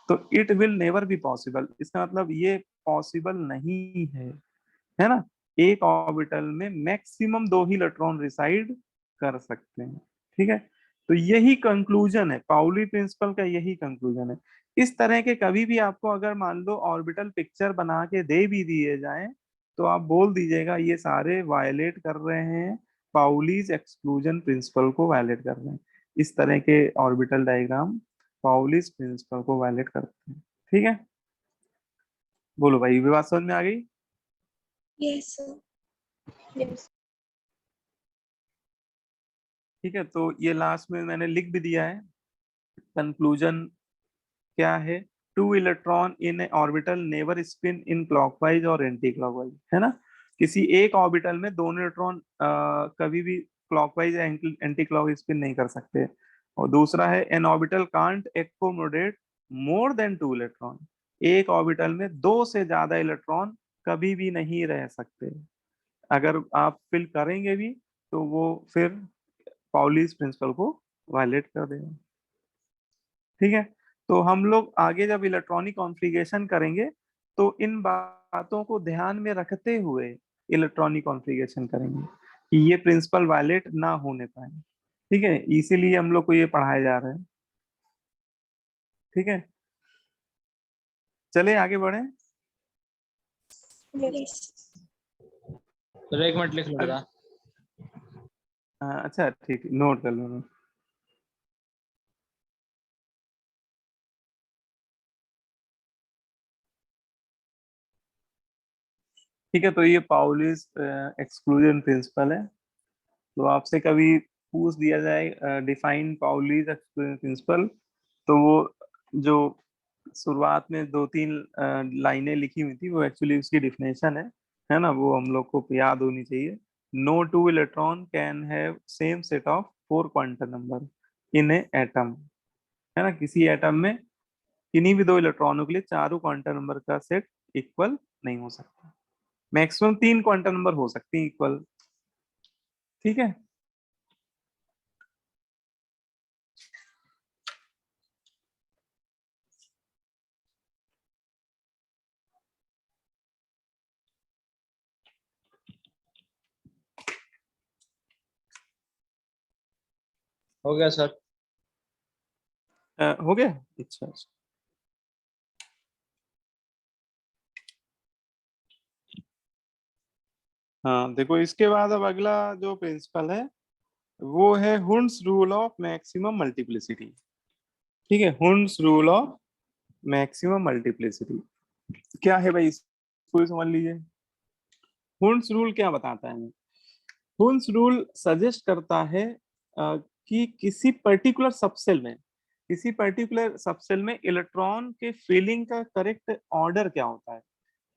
तो it will never be possible, इसका मतलब ये पॉसिबल नहीं है ना। एक ऑर्बिटल में मैक्सिमम 2 ही इलेक्ट्रॉन रिसाइड कर सकते हैं। ठीक है, तो यही कंक्लूजन है, पाउली प्रिंसिपल का यही कंक्लूजन है। इस तरह के कभी भी आपको अगर मान लो ऑर्बिटल पिक्चर बना के दे भी दिए जाएं, तो आप बोल दीजिएगा ये सारे वायलेट कर रहे हैं, पाउलीज एक्सक्लूजन प्रिंसिपल को वायलेट कर रहे हैं। इस तरह के ऑर्बिटल डायग्राम पाउलीज प्रिंसिपल को वायलेट करते हैं। ठीक है, बोलो भाई, ये बात समझ में आ गई।
Yes, sir. Yes.
ठीक है, तो ये लास्ट में मैंने लिख भी दिया है, कंक्लूजन क्या है, 2 electron in a orbital never spin in clockwise और एंटी क्लॉकवाइज, है ना। किसी एक ऑर्बिटल में दोनों इलेक्ट्रॉन कभी भी क्लॉकवाइज या एंटी क्लॉकवाइज स्पिन नहीं कर सकते। और दूसरा है an orbital can't accommodate more than 2 electron, एक ऑर्बिटल में 2 से ज्यादा इलेक्ट्रॉन कभी भी नहीं रह सकते, अगर आप फिल करेंगे भी तो वो फिर पाउलीज प्रिंसिपल को वायलेट कर देगा। ठीक है, तो हम लोग आगे जब इलेक्ट्रॉनिक कॉन्फ़िगरेशन करेंगे तो इन बातों को ध्यान में रखते हुए इलेक्ट्रॉनिक कॉन्फ़िगरेशन करेंगे कि ये प्रिंसिपल वायलेट ना होने पाए। ठीक है, इसीलिए हम लोग को ये पढ़ाया जा रहा है। ठीक है, चले आगे बढ़े।
Yes.
सर एक मिनट लिख लो जरा।
अच्छा ठीक, नोट कर लो। ठीक है, तो ये पाउलिस एक्सक्लूजन प्रिंसिपल है। तो आपसे कभी पूछ दिया जाए डिफाइन पाउलिस एक्सक्लूजन प्रिंसिपल, तो वो जो शुरुआत में 2-3 लाइनें लिखी हुई थी वो एक्चुअली उसकी डिफिनेशन है ना, वो हम लोग को याद होनी चाहिए। No two electron can have same set of 4 quantum number in a atom, है ना। किसी एटम में किन्हीं भी 2 इलेक्ट्रॉनों के लिए चारों क्वांटम नंबर का सेट इक्वल नहीं हो सकता। मैक्सिमम 3 क्वांटम नंबर हो सकती है इक्वल। ठीक है,
हो गया सर।
हो गया। अच्छा अच्छा। हाँ देखो, इसके बाद अब अगला जो प्रिंसिपल है वो है हुंस रूल ऑफ मैक्सिमम मल्टीप्लिसिटी। ठीक है, हुंस रूल ऑफ मैक्सिमम मल्टीप्लिसिटी क्या है भाई, इसको ही समझ लीजिए। हुंस रूल क्या बताता है? हुंस रूल सजेस्ट करता है कि किसी पर्टिकुलर सबसेल में इलेक्ट्रॉन के फिलिंग का करेक्ट ऑर्डर क्या होता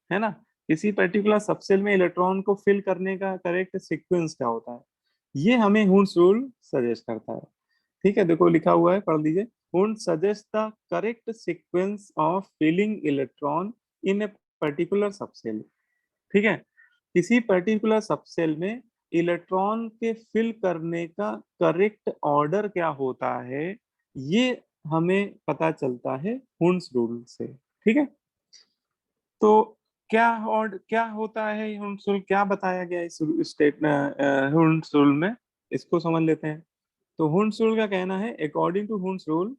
है ना। किसी पर्टिकुलर सबसेल में इलेक्ट्रॉन को फिल करने का करेक्ट सीक्वेंस क्या होता है, ये हमें हुंस रूल सजेस्ट करता है। ठीक है, देखो लिखा हुआ है, पढ़ लीजिए। Hund's suggest the correct sequence of filling electron in a particular subshell. ठीक है, किसी पर्टिकुलर सबसेल में इलेक्ट्रॉन के फिल करने का करेक्ट ऑर्डर क्या होता है, ये हमें पता चलता है हुंस रूल से। ठीक है, तो क्या होता है हुंस रूल, क्या बताया गया इस स्टेट हुंस रूल में, इसको समझ लेते हैं। तो हुंस रूल का कहना है, according to Hund's rule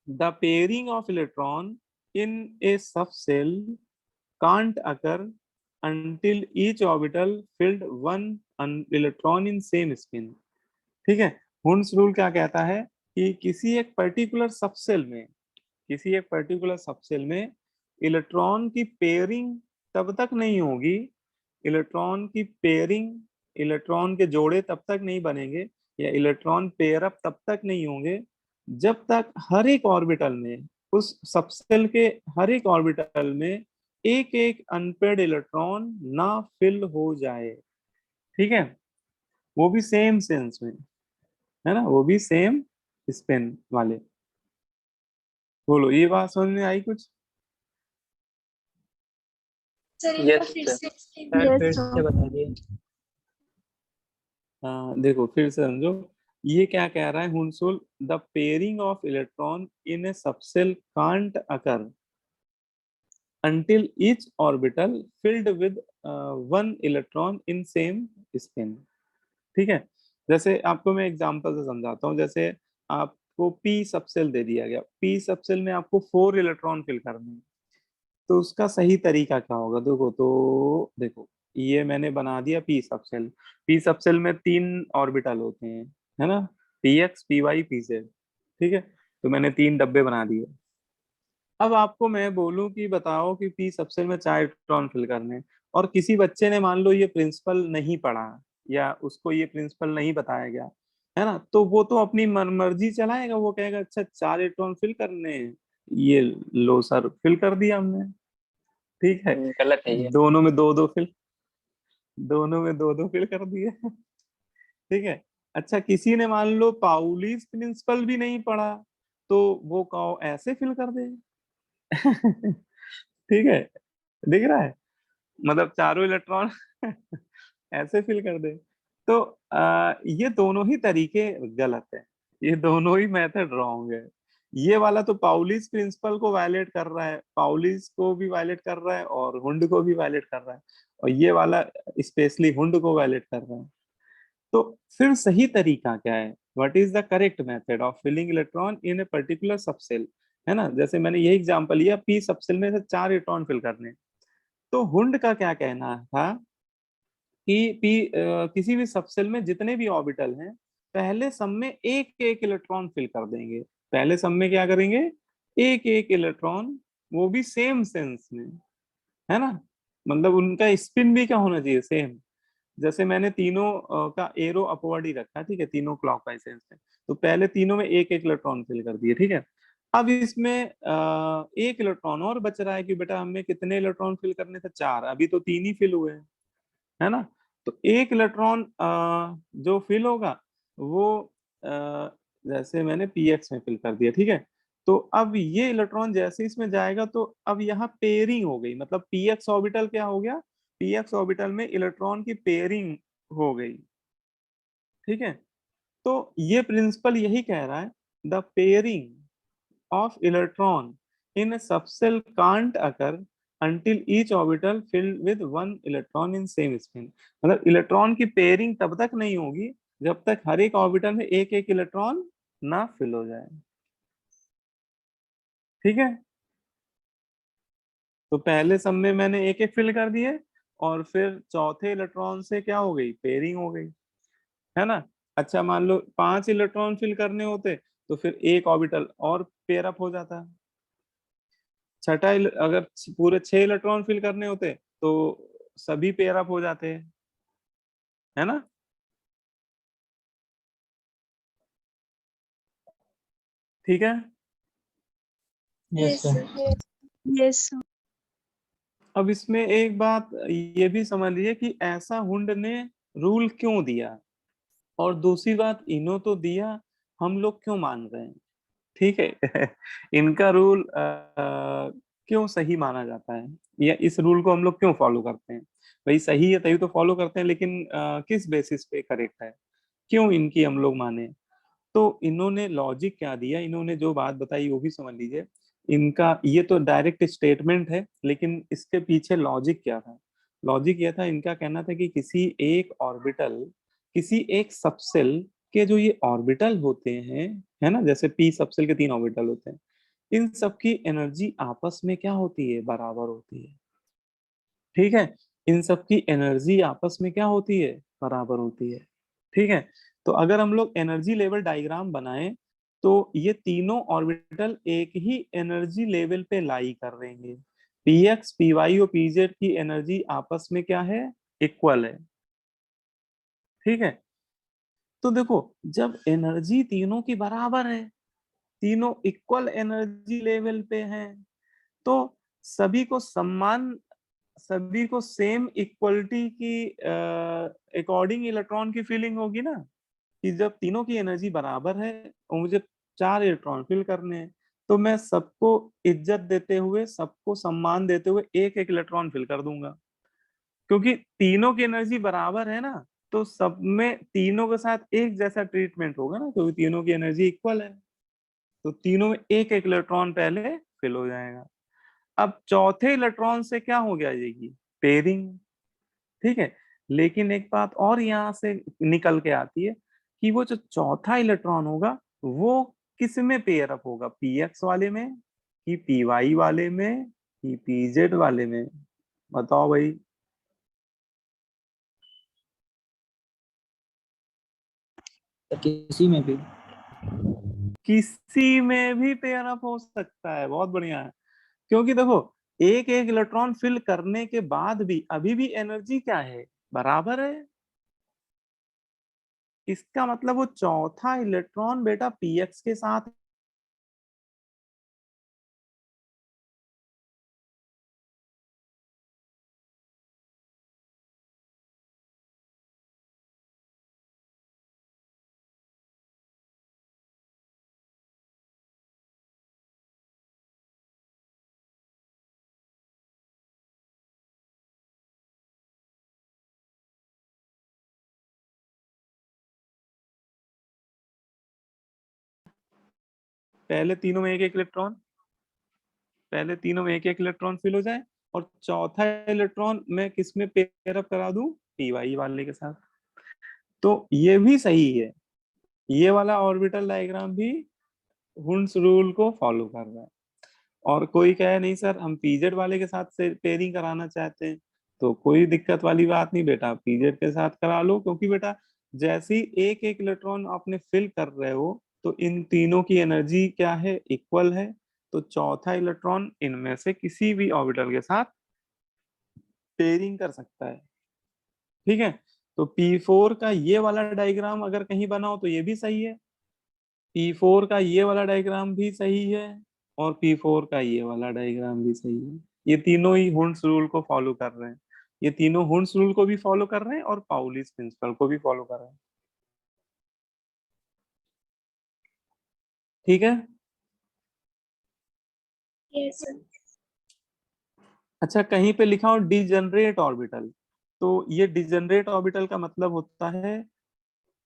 the pairing of electron in a subshell can't occur until each orbital filled one electron in same spin। ठीक है, हुंस रूल क्या कहता है कि किसी एक पर्टिकुलर सबसेल में इलेक्ट्रॉन की पेयरिंग तब तक नहीं होगी, इलेक्ट्रॉन की पेयरिंग, इलेक्ट्रॉन के जोड़े तब तक नहीं बनेंगे, या इलेक्ट्रॉन पेयर अप तब तक नहीं होंगे जब तक हर एक ऑर्बिटल में, उस सबसेल के हर एक ऑर्बिटल में एक एक अनपेड इलेक्ट्रॉन ना फिल हो जाए। ठीक है, वो भी सेम सेंस में, है ना, वो भी सेम स्पिन वाले। बोलो, ये बात समझ में आई कुछ?
सर
Yes,
फिर
sir.
से
सर फिर से बता दिए।
देखो फिर से समझो, ये क्या कह रहा है हुंसुल, the pairing of electron in a subshell can't occur until each orbital filled with one electron in same spin। ठीक है, जैसे आपको मैं एग्जांपल से समझाता हूँ। जैसे आपको पी सबसेल दे दिया गया, पी सबसेल में आपको 4 इलेक्ट्रॉन फिल करने हैं, तो उसका सही तरीका क्या होगा? देखो ये मैंने बना दिया पी सबसेल। पी सबसेल में 3 ऑर्बिटल होते हैं, है ना, P X, P Y, P Z. ठीक है, तो मैंने 3 डब्बे बना दिए। अब आपको मैं बोलूं कि बताओ कि पी सबसेल में 4 इलेक्ट्रॉन फिल करने हैं, और किसी बच्चे ने मान लो ये प्रिंसिपल नहीं पढ़ा, या उसको ये प्रिंसिपल नहीं बताया गया, है ना, तो वो तो अपनी मर्जी चलाएगा। वो कहेगा अच्छा 4 इलेक्ट्रॉन फिल करने हैं, ये लो सर फिल कर दिया हमने। ठीक है,
गलत है ये।
दोनों में दो दो फिल दोनों में दो दो फिल कर दिए। ठीक है, अच्छा किसी ने मान लो पाउलीज प्रिंसिपल भी नहीं पढ़ा, तो वो कहो ऐसे फिल कर दे। ठीक है, दिख रहा है, मतलब चारों इलेक्ट्रॉन ऐसे फिल कर दे। तो ये दोनों ही तरीके गलत है, ये दोनों ही मेथड रॉन्ग है। ये वाला तो पाउलिस प्रिंसिपल को वायलेट कर रहा है, पाउलिस को भी वायलेट कर रहा है और हुंड को भी वायलेट कर रहा है, और ये वाला स्पेशली हुंड को वायलेट कर रहा है। तो फिर सही तरीका क्या है? What is the correct method of filling electron in a particular subshell, है ना। जैसे मैंने यही एग्जांपल लिया, पी सबसेल में से 4 इलेक्ट्रॉन फिल करने। तो हुंड का क्या कहना था कि किसी भी सबसेल में जितने भी ऑर्बिटल हैं पहले सब में एक एक इलेक्ट्रॉन फिल कर देंगे। पहले सब में क्या करेंगे, एक एक इलेक्ट्रॉन, वो भी सेम सेंस में, है ना, मतलब उनका स्पिन भी क्या होना चाहिए, सेम। जैसे मैंने तीनों का एरो अपवर्ड ही रखा, ठीक है, तीनों क्लॉकवाइज सेंस में, तो पहले तीनों में एक एक इलेक्ट्रॉन फिल कर दिए, ठीक है। अब इसमें एक इलेक्ट्रॉन और बच रहा है कि बेटा हमें कितने इलेक्ट्रॉन फिल करने थे, 4, अभी तो 3 ही फिल हुए हैं, है ना। तो एक इलेक्ट्रॉन जो फिल होगा वो जैसे मैंने px में फिल कर दिया, ठीक है। तो अब ये इलेक्ट्रॉन जैसे इसमें जाएगा तो अब यहाँ पेयरिंग हो गई, मतलब px ऑर्बिटल क्या हो गया, px ऑर्बिटल में इलेक्ट्रॉन की पेयरिंग हो गई, ठीक है। तो ये प्रिंसिपल यही कह रहा है, the pairing of electron in a subcell can't occur until each orbital filled with one electron in same spin। मतलब इलेक्ट्रॉन की पेयरिंग तब तक नहीं होगी जब तक हर एक ऑर्बिटल में एक एक इलेक्ट्रॉन ना फिल हो जाए, ठीक है। तो पहले सब में मैंने एक एक फिल कर दिए और फिर चौथे इलेक्ट्रॉन से क्या हो गई, पेयरिंग हो गई, है ना। अच्छा मान लो 5 इलेक्ट्रॉन फिल करने होते तो फिर एक ऑर्बिटल और पेयर अप हो जाता। छठा अगर पूरे 6 इलेक्ट्रॉन फिल करने होते तो सभी पेयर अप हो जाते हैं, है ना। ठीक है।
Yes
Yes,
sir.
sir. Yes, sir.
अब इसमें एक बात ये भी समझ लीजिए कि ऐसा हुंड ने रूल क्यों दिया, और दूसरी बात इन्हों तो दिया, हम लोग क्यों मान रहे हैं, ठीक है। इनका रूल क्यों सही माना जाता है, या इस रूल को हम लोग क्यों फॉलो करते हैं। भाई सही है तभी तो फॉलो करते हैं, लेकिन किस बेसिस पे करेक्ट है, क्यों इनकी हम लोग माने। तो इन्होंने लॉजिक क्या दिया, इन्होंने जो बात बताई वो भी समझ लीजिए। इनका ये तो डायरेक्ट स्टेटमेंट है, लेकिन इसके पीछे लॉजिक क्या था। लॉजिक यह था, इनका कहना था कि किसी एक ऑर्बिटल, किसी एक सबसेल के जो ये ऑर्बिटल होते हैं, है ना, जैसे पी सबसेल के 3 ऑर्बिटल होते हैं, इन सबकी एनर्जी आपस में क्या होती है, बराबर होती है, ठीक है। इन सबकी एनर्जी आपस में क्या होती है, बराबर होती है, ठीक है। तो अगर हम लोग एनर्जी लेवल डायग्राम बनाएं तो ये तीनों ऑर्बिटल एक ही एनर्जी लेवल पे लाई कर रहे हैं। px py और pz की एनर्जी आपस में क्या है, इक्वल है, ठीक है। तो देखो जब एनर्जी तीनों की बराबर है, तीनों इक्वल एनर्जी लेवल पे हैं, तो सभी को सम्मान, सभी को सेम इक्वलिटी की अकॉर्डिंग इलेक्ट्रॉन की फीलिंग होगी ना, कि जब तीनों की एनर्जी बराबर है और मुझे 4 इलेक्ट्रॉन फिल करने हैं, तो मैं सबको इज्जत देते हुए, सबको सम्मान देते हुए एक एक इलेक्ट्रॉन फिल कर दूंगा, क्योंकि तीनों की एनर्जी बराबर है ना। तो सब में तीनों के साथ एक जैसा ट्रीटमेंट होगा ना, क्योंकि तीनों की एनर्जी इक्वल है, तो तीनों में एक एक इलेक्ट्रॉन पहले फिल हो जाएगा। अब चौथे इलेक्ट्रॉन से क्या हो गया, जाएगी पेयरिंग, ठीक है। लेकिन एक बात और यहाँ से निकल के आती है कि वो जो चौथा इलेक्ट्रॉन होगा वो किस में पेयर अप होगा, px वाले में कि py वाले में कि pz वाले में, बताओ भाई।
किसी में भी।
किसी में भी पेयर अप हो सकता है, बहुत बढ़िया है। क्योंकि देखो एक एक इलेक्ट्रॉन फिल करने के बाद भी अभी भी एनर्जी क्या है, बराबर है। इसका मतलब वो चौथा इलेक्ट्रॉन बेटा px के साथ पहले तीनों में एक एक इलेक्ट्रॉन, पहले तीनों में एक एक इलेक्ट्रॉन फिल हो जाए, और चौथा इलेक्ट्रॉन मैं किस में पेयर अप करा दूं, py वाले के साथ। तो ये भी सही है, ये वाला ऑर्बिटल डायग्राम भी हुंस रूल को फॉलो कर रहा है। और कोई कहे नहीं सर हम pz वाले के साथ से पेयरिंग कराना चाहते हैं, तो कोई दिक्कत वाली बात नहीं बेटा, पीजेड के साथ करा लो, क्योंकि बेटा जैसे ही एक एक इलेक्ट्रॉन आपने फिल कर रहे हो तो इन तीनों की एनर्जी क्या है, इक्वल है। तो चौथा इलेक्ट्रॉन इनमें से किसी भी ऑर्बिटल के साथ पेयरिंग कर सकता है। ठीक है, तो P4 का ये वाला डायग्राम अगर कहीं बना हो तो ये भी सही है, P4 का ये वाला डायग्राम भी सही है, और P4 का ये वाला डायग्राम भी सही है। ये तीनों ही हुंस रूल को फॉलो कर रहे हैं, ये तीनों हुंस रूल को भी फॉलो कर रहे हैं और पाउलीज प्रिंसिपल को भी फॉलो कर रहे हैं। ठीक है।
Yes, sir.
अच्छा, कहीं पे लिखा हो डिजनरेट ऑर्बिटल, तो ये डिजनरेट ऑर्बिटल का मतलब होता है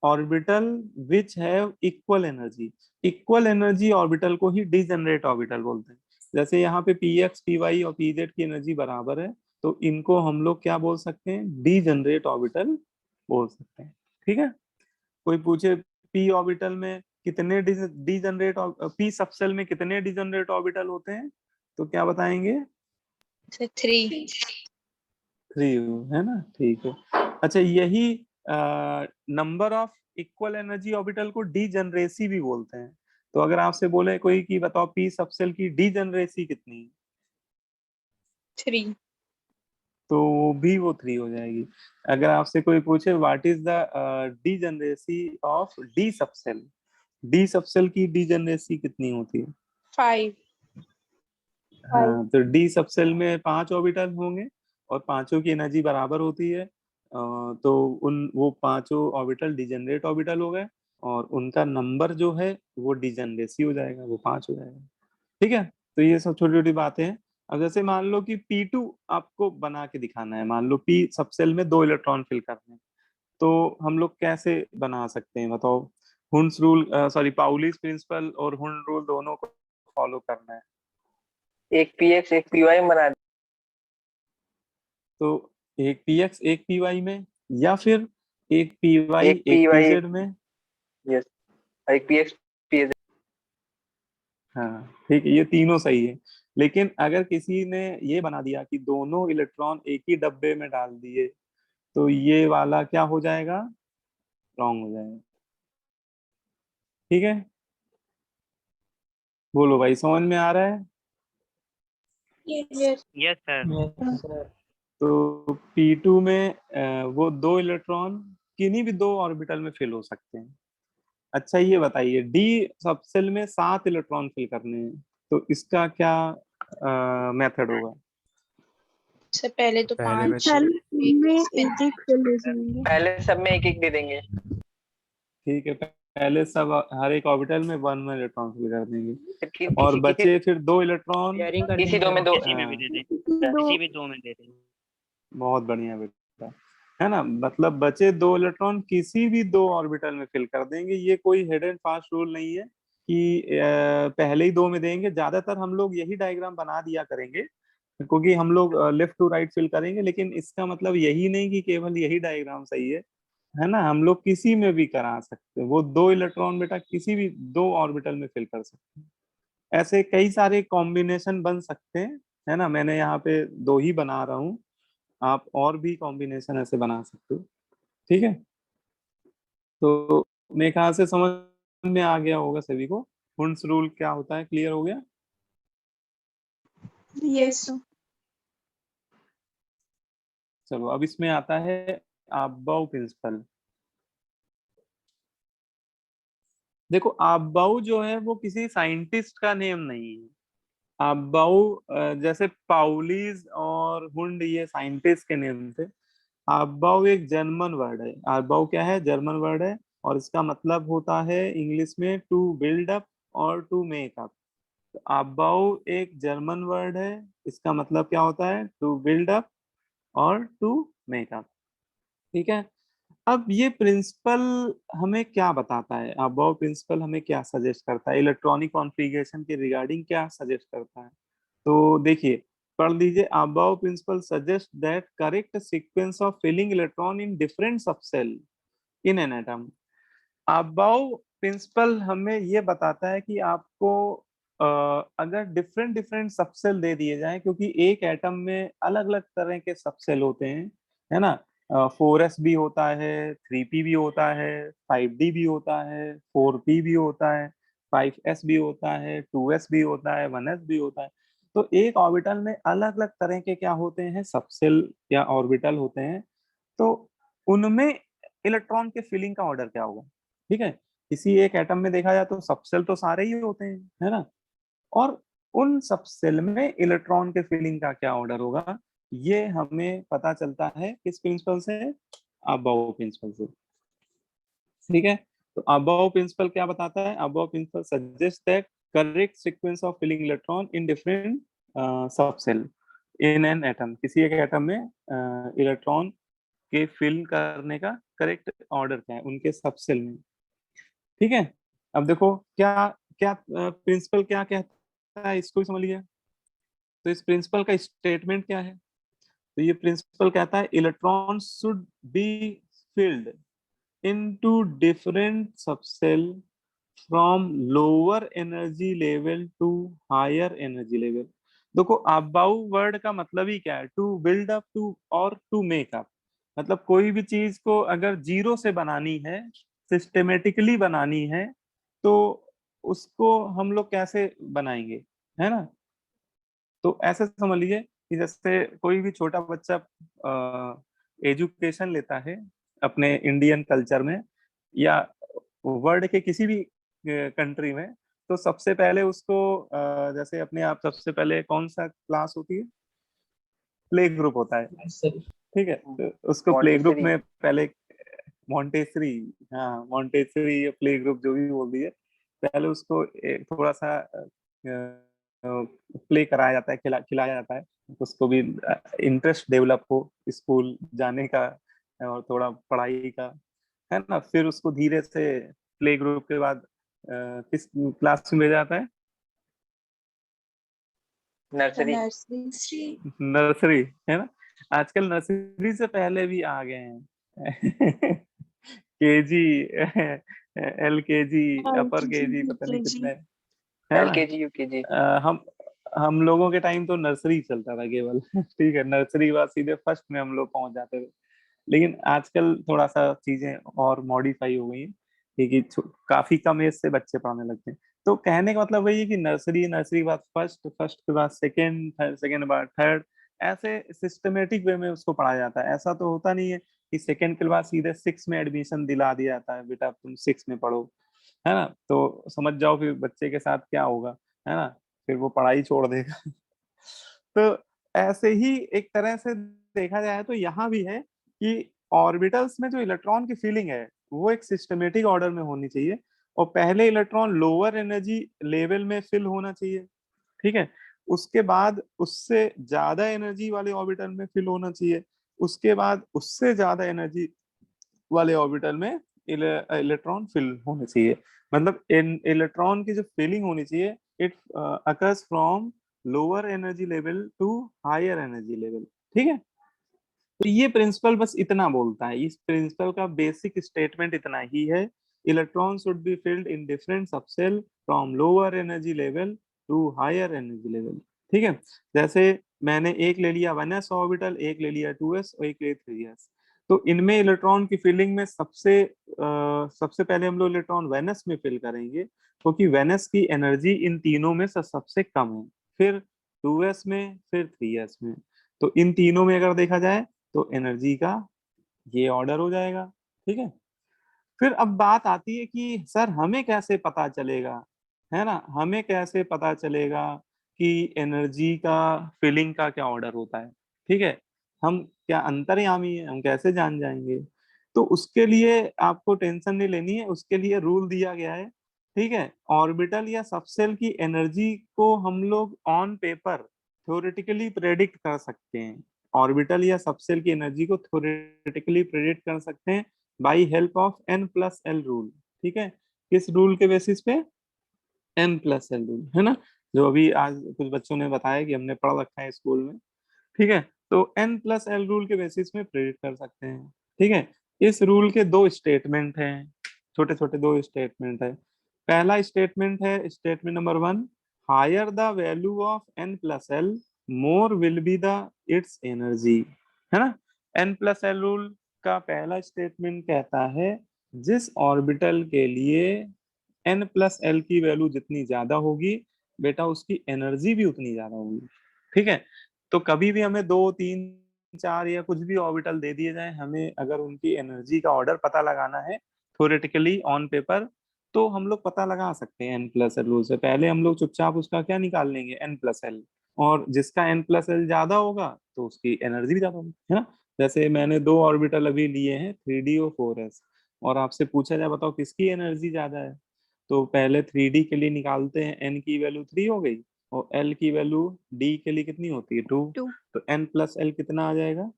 orbital which have equal energy. Equal energy orbital को ही डिजनरेट ऑर्बिटल बोलते हैं। जैसे यहाँ पे px py और pz की एनर्जी बराबर है, तो इनको हम लोग क्या बोल सकते हैं, डिजनरेट ऑर्बिटल बोल सकते हैं। ठीक है, कोई पूछे p ऑर्बिटल में कितने डिजनरेट, p सबसेल में कितने डिजनरेट ऑर्बिटल होते हैं, तो क्या बताएंगे,
सर 3।
3 है ना। ठीक है, अच्छा यही number of equal energy orbital को डीजनरेसी भी बोलते हैं। तो अगर आपसे बोले कोई कि बताओ पी सबसेल की डीजनरेसी कितनी है,
3।
तो भी वो 3 हो जाएगी। अगर आपसे कोई पूछे what is the degeneracy of D subshell, D subshell की डीजनरेसी कितनी होती है,
5।
हाँ, तो डी सबसेल में 5 ऑर्बिटल होंगे और पांचों की एनर्जी बराबर होती है। तो वो पांचों ऑर्बिटल डिजनरेट ऑर्बिटल हो गए, और उनका नंबर जो है वो डिजनरेसी हो जाएगा, वो 5 हो जाएगा। ठीक है, तो ये सब छोटी छोटी बातें हैं। अब जैसे मान लो कि P2 आपको बना के दिखाना है, मान लो P सबसेल में 2 इलेक्ट्रॉन फिल करने हैं, तो हम लोग कैसे बना सकते हैं बताओ। Hund's rule, sorry Pauli's principle और हुन रूल दोनों को फॉलो करना है।
एक px एक py बना
तो एक px एक py में, या फिर एक py
एक
एक
py
pz में।
यस, एक px pz।
हाँ ठीक है, ये तीनों सही है। लेकिन अगर किसी ने ये बना दिया कि दोनों इलेक्ट्रॉन एक ही डब्बे में डाल दिए, तो ये वाला क्या हो जाएगा, रॉन्ग हो जाएगा। ठीक है, बोलो भाई, समझ में आ रहा है।
Yes.
Yes sir.
Yes, sir.
तो P2 में वो 2 इलेक्ट्रॉन किन्हीं भी 2 ऑर्बिटल में फिल हो सकते हैं। अच्छा ये बताइए, डी सबसेल में 7 इलेक्ट्रॉन फिल करने हैं, तो इसका क्या मेथड होगा।
सर पहले तो
पहले में
5
पहले सब में एक एक दे देंगे।
ठीक है, पहले सब हर एक ऑर्बिटल में 1 इलेक्ट्रॉन फिल कर देंगे,
फिर
और बचे फिर 2 इलेक्ट्रॉन।
Sharing कर
किसी
देंगे
दो में दो
किसी में भी दे दें,
दो
किसी भी 2 में दे दें।
बहुत बढ़िया बेटा, है ना। मतलब बचे 2 इलेक्ट्रॉन किसी भी 2 ऑर्बिटल में फिल कर देंगे। ये कोई हिड एंड फास्ट रूल नहीं है कि पहले ही 2 में देंगे। ज्यादातर हम लोग यही डायग्राम बना दिया करेंगे, क्योंकि हम लोग लेफ्ट टू राइट फिल करेंगे, लेकिन इसका मतलब यही नहीं कि केवल यही डायग्राम सही है ना। हम लोग किसी में भी करा सकते हैं, वो 2 इलेक्ट्रॉन बेटा किसी भी 2 ऑर्बिटल में फिल कर सकते हैं। ऐसे कई सारे कॉम्बिनेशन बन सकते हैं, है ना। मैंने यहाँ पे 2 ही बना रहा हूँ, आप और भी कॉम्बिनेशन ऐसे बना सकते हो। ठीक है, तो मेरे ख्याल से समझ में आ गया होगा सभी को, हुंस रूल क्या होता है, क्लियर हो गया।
Yes, sir.
चलो अब इसमें आता है अबाउ प्रिंसिपल। देखो अबाउ जो है वो किसी साइंटिस्ट का नेम नहीं है। अबाउ जैसे पाउलीज और हुंड ये साइंटिस्ट के नेम थे। अबाउ एक जर्मन वर्ड है। अबाउ क्या है, जर्मन वर्ड है, और इसका मतलब होता है इंग्लिश में टू बिल्ड अप और टू मेक अप। अबाउ एक जर्मन वर्ड है, इसका मतलब क्या होता है, टू बिल्ड अप और टू मेक अप। ठीक है, अब ये प्रिंसिपल हमें क्या बताता है, अबाउ प्रिंसिपल हमें क्या सजेस्ट करता है, इलेक्ट्रॉनिक कॉन्फ़िगरेशन के रिगार्डिंग क्या सजेस्ट करता है। तो देखिए पढ़ लीजिए, aufbau principle suggest that correct sequence of filling electron in different subshell in an atom. Aufbau principle हमें ये बताता है कि आपको अगर डिफरेंट डिफरेंट सबसेल दे दिए जाएं, क्योंकि एक एटम में अलग अलग तरह के सबसेल होते हैं, है ना। 4s भी होता है, 3p भी होता है, 5d भी होता है, 4p भी होता है, 5s भी होता है, 2s भी होता है, 1s भी होता है। तो एक ऑर्बिटल में अलग अलग तरह के क्या होते हैं, सबसेल या ऑर्बिटल होते हैं। तो उनमें इलेक्ट्रॉन के फिलिंग का ऑर्डर क्या होगा, ठीक है। किसी एक एटम में देखा जाए तो सबसेल तो सारे ही होते हैं, है ना। और उन सब सेल में इलेक्ट्रॉन के फिलिंग का क्या ऑर्डर होगा, ये हमें पता चलता है किस प्रिंसिपल से, अबाव प्रिंसिपल से, ठीक है। तो अबाव प्रिंसिपल क्या बताता है, aufbau principle suggest that correct sequence of filling electron in different sub shell in an atom. किसी एक एटम में इलेक्ट्रॉन के फिल करने का करेक्ट ऑर्डर क्या है उनके सब सेल में, ठीक है। अब देखो क्या क्या प्रिंसिपल क्या कहता है, इसको भी समझ लिया। तो इस प्रिंसिपल का स्टेटमेंट क्या है, तो ये प्रिंसिपल कहता है electron should be filled into different subshell from lower energy level to higher energy level. देखो अबाउ वर्ड का मतलब ही क्या है, टू बिल्ड अप टू और टू मेक अप। मतलब कोई भी चीज को अगर जीरो से बनानी है, सिस्टेमेटिकली बनानी है, तो उसको हम लोग कैसे बनाएंगे, है ना। तो ऐसे समझ लीजिए कि जैसे कोई भी छोटा बच्चा एजुकेशन लेता है अपने इंडियन कल्चर में या वर्ल्ड के किसी भी कंट्री में, तो सबसे पहले उसको जैसे अपने आप सबसे पहले कौन सा क्लास होती है, प्ले ग्रुप होता है,
Nursery.
ठीक है। तो उसको प्ले ग्रुप
मॉन्टेसरी।
में पहले मॉन्टेसरी, हाँ मॉन्टेसरी या प्ले ग्रुप जो भी बोल दिए, पहले उसको थोड़ा सा प्ले कराया जाता है, खिलाया जाता है, उसको भी इंटरेस्ट डेवलप हो स्कूल जाने का और थोड़ा पढ़ाई का, है ना। फिर उसको धीरे से प्ले ग्रुप के बाद किस क्लास में भेजा जाता है,
नर्सरी।
Nursery.
नर्सरी, है ना। आजकल नर्सरी से पहले भी आ गए हैं केजी, LKG, अपर केजी, पता नहीं कितने, है ना।
LKG UKG।
हम लोगों के टाइम तो नर्सरी चलता था केवल ठीक है, नर्सरी बाद सीधे फर्स्ट में हम लोग पहुंच जाते थे। लेकिन आजकल थोड़ा सा चीजें और मॉडिफाई हो गई हैं, क्योंकि काफी कम एज से बच्चे पढ़ने लगते हैं। तो कहने का मतलब वही है कि नर्सरी, नर्सरी के बाद फर्स्ट, फर्स्ट के बाद सेकेंड, सेकेंड के बाद थर्ड, ऐसे सिस्टमेटिक वे में उसको पढ़ाया जाता है। ऐसा तो होता नहीं है कि सेकेंड के बाद सीधे 6 में एडमिशन दिला दिया जाता है, बेटा तुम 6 में पढ़ो, है ना। तो समझ जाओ फिर बच्चे के साथ क्या होगा, है ना। फिर वो पढ़ाई छोड़ देगा तो ऐसे ही एक तरह से देखा जाए तो यहाँ भी है कि ऑर्बिटल्स में जो इलेक्ट्रॉन की फीलिंग है वो एक सिस्टमेटिक ऑर्डर में होनी चाहिए, और पहले इलेक्ट्रॉन लोअर एनर्जी लेवल में फिल होना चाहिए, ठीक है। उसके बाद उससे ज्यादा एनर्जी वाले ऑर्बिटल में फिल होना चाहिए, उसके बाद उससे ज्यादा एनर्जी वाले ऑर्बिटल में इलेक्ट्रॉन फिल होने चाहिए। मतलब इलेक्ट्रॉन की जो फिलिंग होनी चाहिए, it occurs from lower energy level to higher energy level, ठीक है। तो ये प्रिंसिपल बस इतना बोलता है, इस प्रिंसिपल का बेसिक स्टेटमेंट इतना ही है, electron should be filled in different subshell from lower energy level to higher energy level, ठीक है। जैसे मैंने एक ले लिया 1s ऑर्बिटल, एक ले लिया 2s और एक ले 3s। तो इनमें इलेक्ट्रॉन की फिलिंग में सबसे पहले हम लोग इलेक्ट्रॉन 1s में फिल करेंगे, क्योंकि 1s की एनर्जी इन तीनों में से सबसे कम है। फिर 2s में, फिर 3s में। तो इन तीनों में अगर देखा जाए तो एनर्जी का ये ऑर्डर हो जाएगा, ठीक है। फिर अब बात आती है कि सर हमें कैसे पता चलेगा, है ना, हमें कैसे पता चलेगा कि एनर्जी का फिलिंग का क्या ऑर्डर होता है, ठीक है। हम क्या अंतर्यामी है, हम कैसे जान जाएंगे। तो उसके लिए आपको टेंशन नहीं लेनी है, उसके लिए रूल दिया गया है, ठीक है। ऑर्बिटल या सबसेल की एनर्जी को हम लोग ऑन पेपर थ्योरेटिकली प्रेडिक्ट कर सकते हैं, ऑर्बिटल या सबसेल की एनर्जी को थ्योरेटिकली प्रेडिक्ट कर सकते हैं by help of N+L rule, ठीक है। किस रूल के बेसिस पे, N+L रूल, है ना। जो अभी आज कुछ बच्चों ने बताया कि हमने पढ़ रखा है स्कूल में, ठीक है। तो N+L रूल के बेसिस में प्रेडिक्ट कर सकते हैं, ठीक है। इस रूल के दो स्टेटमेंट हैं, छोटे छोटे दो स्टेटमेंट है। पहला स्टेटमेंट है statement number 1, higher the value of n plus L more will be the its energy, है ना। n प्लस एल रूल का पहला स्टेटमेंट कहता है जिस ऑर्बिटल के लिए n प्लस एल की वैल्यू जितनी ज्यादा होगी बेटा उसकी एनर्जी भी उतनी ज्यादा होगी, ठीक है। तो कभी भी हमें 2, 3, 4 या कुछ भी ऑर्बिटल दे दिए जाए, हमें अगर उनकी एनर्जी का ऑर्डर पता लगाना है थ्योरेटिकली ऑन पेपर, तो हम लोग पता लगा सकते हैं n प्लस एल रूल से। पहले हम लोग चुपचाप उसका क्या निकाल लेंगे, n प्लस एल, और जिसका n प्लस एल ज्यादा होगा तो उसकी एनर्जी भी ज्यादा होगी, है ना। जैसे मैंने 2 ऑर्बिटल अभी लिए हैं 3d और 4s, और आपसे पूछा जाए बताओ किसकी एनर्जी ज्यादा है, तो पहले 3d के लिए निकालते हैं, n की वैल्यू 3 हो गई और l की वैल्यू d के लिए कितनी होती है 2,
2।
तो n प्लस एल कितना आ जाएगा,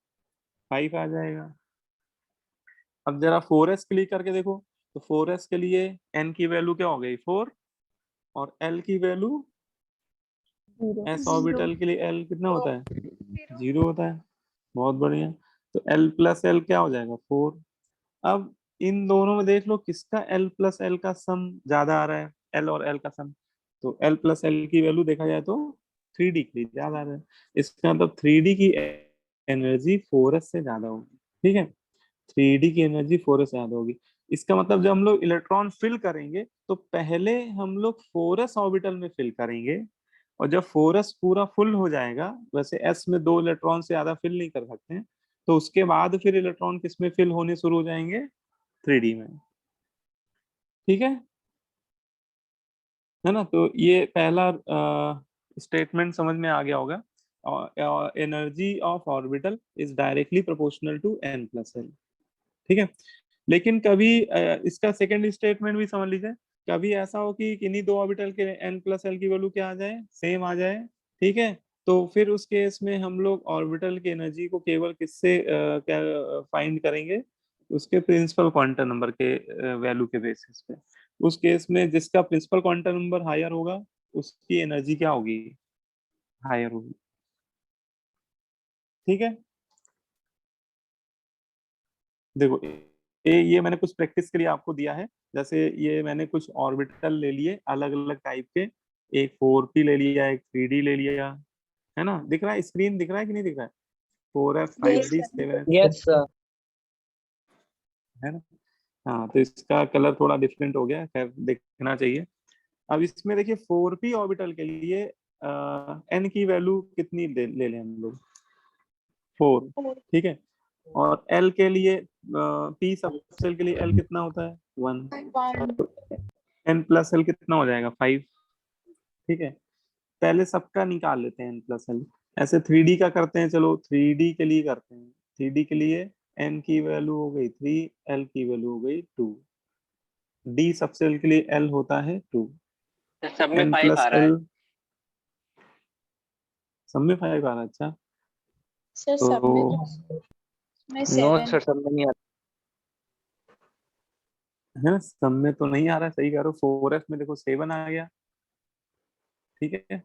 5 आ जाएगा। अब जरा 4s के लिए करके देखो, तो 4s के लिए n की वैल्यू क्या हो गई 4, और l की वैल्यू s ऑर्बिटल के लिए l कितना होता है 0 होता है। बहुत बढ़िया, तो l प्लस एल क्या हो जाएगा 4। अब इन दोनों में देख लो किसका l प्लस एल का सम ज्यादा आ रहा है, l और l का सम, तो l प्लस एल की वैल्यू देखा जाए तो 3d की ज्यादा आ रहा है। इसका मतलब 3d की एनर्जी 4s से ज्यादा होगी, ठीक है। 3d की एनर्जी 4s से ज्यादा होगी। इसका मतलब जब हम लोग इलेक्ट्रॉन फिल करेंगे तो पहले हम लोग 4s ऑर्बिटल में फिल करेंगे, और जब 4s पूरा फुल हो जाएगा, वैसे s में 2 इलेक्ट्रॉन से ज्यादा फिल नहीं कर सकते हैं, तो उसके बाद फिर इलेक्ट्रॉन किस में फिल होने शुरू हो जाएंगे, 3d में, ठीक है ना। तो ये पहला स्टेटमेंट समझ में आ गया होगा, energy of orbital is directly proportional to n plus L, ठीक है। लेकिन कभी इसका सेकंड स्टेटमेंट भी समझ लीजिए, कभी ऐसा हो कि किन्हीं 2 ऑर्बिटल के n प्लस एल की वैल्यू क्या आ जाए, सेम आ जाए, ठीक है। तो फिर उस केस में हम लोग ऑर्बिटल की एनर्जी को केवल किससे क्या फाइंड करेंगे, उसके प्रिंसिपल क्वांटम नंबर के वैल्यू के बेसिस पे। उस केस में जिसका प्रिंसिपल क्वांटम नंबर हायर होगा उसकी एनर्जी क्या होगी, हायर होगी, ठीक है। देखो ये मैंने कुछ प्रैक्टिस के लिए आपको दिया है, जैसे ये मैंने कुछ ऑर्बिटल ले लिए अलग अलग टाइप के, एक 4p ले लिया, एक 3d ले लिया, है ना। दिख रहा है, स्क्रीन दिख रहा है कि नहीं दिख रहा है, 4f
Yes,
5d
sir.
7f,
Yes, sir.
है ना। हाँ, तो इसका कलर थोड़ा डिफरेंट हो गया, खैर देखना चाहिए। अब इसमें देखिए 4p ऑर्बिटल के लिए n की वैल्यू कितनी ले लें हम लोग, 4,
4.
ठीक है। और l के लिए p सबसेल के लिए l कितना होता है 1,
1.
n प्लस एल कितना हो जाएगा 5, ठीक है। पहले सबका निकाल लेते हैं n प्लस एल, ऐसे 3d का करते हैं, चलो 3d के लिए करते हैं। 3d के लिए n की वैल्यू हो गई 3, l की वैल्यू हो गई 2, d सबसेल के लिए l होता है 2,
सब में
n
5
प्लस
आ रहा है।
एल सब में 5 आ रहा है, अच्छा।
Sir, सब में
तो
तो मैं
No,
7.
sir, सब में नहीं आता।
है, सब में तो नहीं आ रहा है, सही कह रहे हो। 4f में देखो 7 आ गया, ठीक है।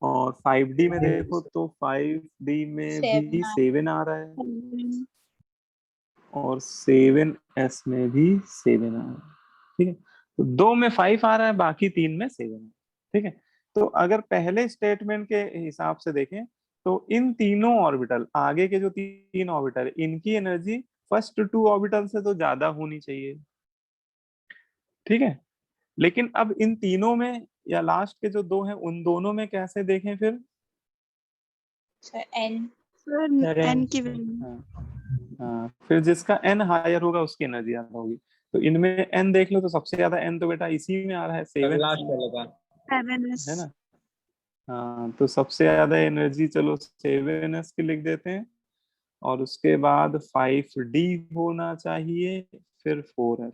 और 5d में देखो तो 5d में
7
भी 7 आ रहा है,
9.
और 7s में भी 7 आ रहा है, ठीक है। तो 2 में 5 आ रहा है, बाकी 3 में 7 है, ठीक है। तो अगर पहले स्टेटमेंट के हिसाब से देखें तो इन तीनों ऑर्बिटल, आगे के जो 3 ऑर्बिटल, इनकी एनर्जी फर्स्ट 2 ऑर्बिटल से तो ज्यादा होनी चाहिए, ठीक है। लेकिन अब इन तीनों में या लास्ट के जो 2 हैं उन दोनों में कैसे देखें फिर,
Sir, N.
Sir,
n
and
की वैल्यू
हाँ, हाँ, फिर जिसका n हायर होगा उसकी एनर्जी ज्यादा होगी। तो इनमें n देख लो तो सबसे ज्यादा n तो बेटा इसी में आ रहा है 7,
last वाले का।
7s।
है ना। हाँ, तो सबसे ज्यादा एनर्जी चलो 7s की लिख देते हैं, और उसके बाद 5d होना चाहिए, फिर 4f,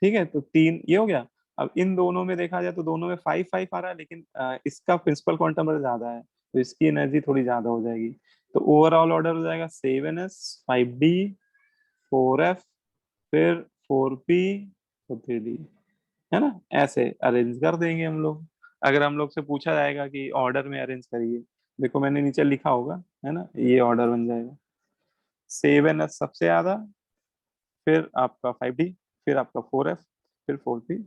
ठीक है। तो 3 ये हो गया। अब इन दोनों में देखा जाए तो दोनों में 5 5 आ रहा है, लेकिन इसका प्रिंसिपल क्वांटम नंबर ज्यादा है तो इसकी एनर्जी थोड़ी ज्यादा हो जाएगी। तो ओवरऑल ऑर्डर हो जाएगा 7s 5d 4f फिर 4p तो 3d, है ना। ऐसे अरेंज कर देंगे हम लोग। अगर हम लोग से पूछा जाएगा कि ऑर्डर में अरेंज करिए, देखो मैंने नीचे लिखा होगा, है ना, ये ऑर्डर बन जाएगा 7s सबसे ज्यादा, फिर आपका 5d, फिर आपका 4f, फिर 4p,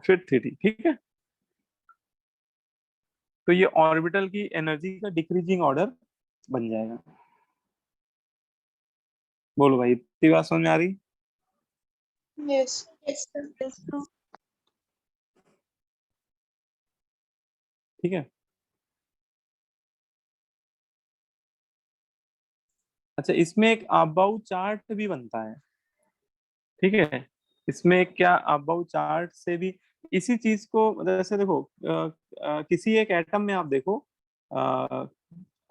फिर 3d, ठीक है। तो ये ऑर्बिटल की एनर्जी का डिक्रीजिंग ऑर्डर बन जाएगा। बोलो भाई, इतनी बात समझ में आ रही?
Yes sir.
ठीक है। अच्छा, इसमें एक अबाउ चार्ट भी बनता है। ठीक है, इसमें क्या अबाउ चार्ट से भी इसी चीज को, जैसे देखो किसी एक एटम में आप देखो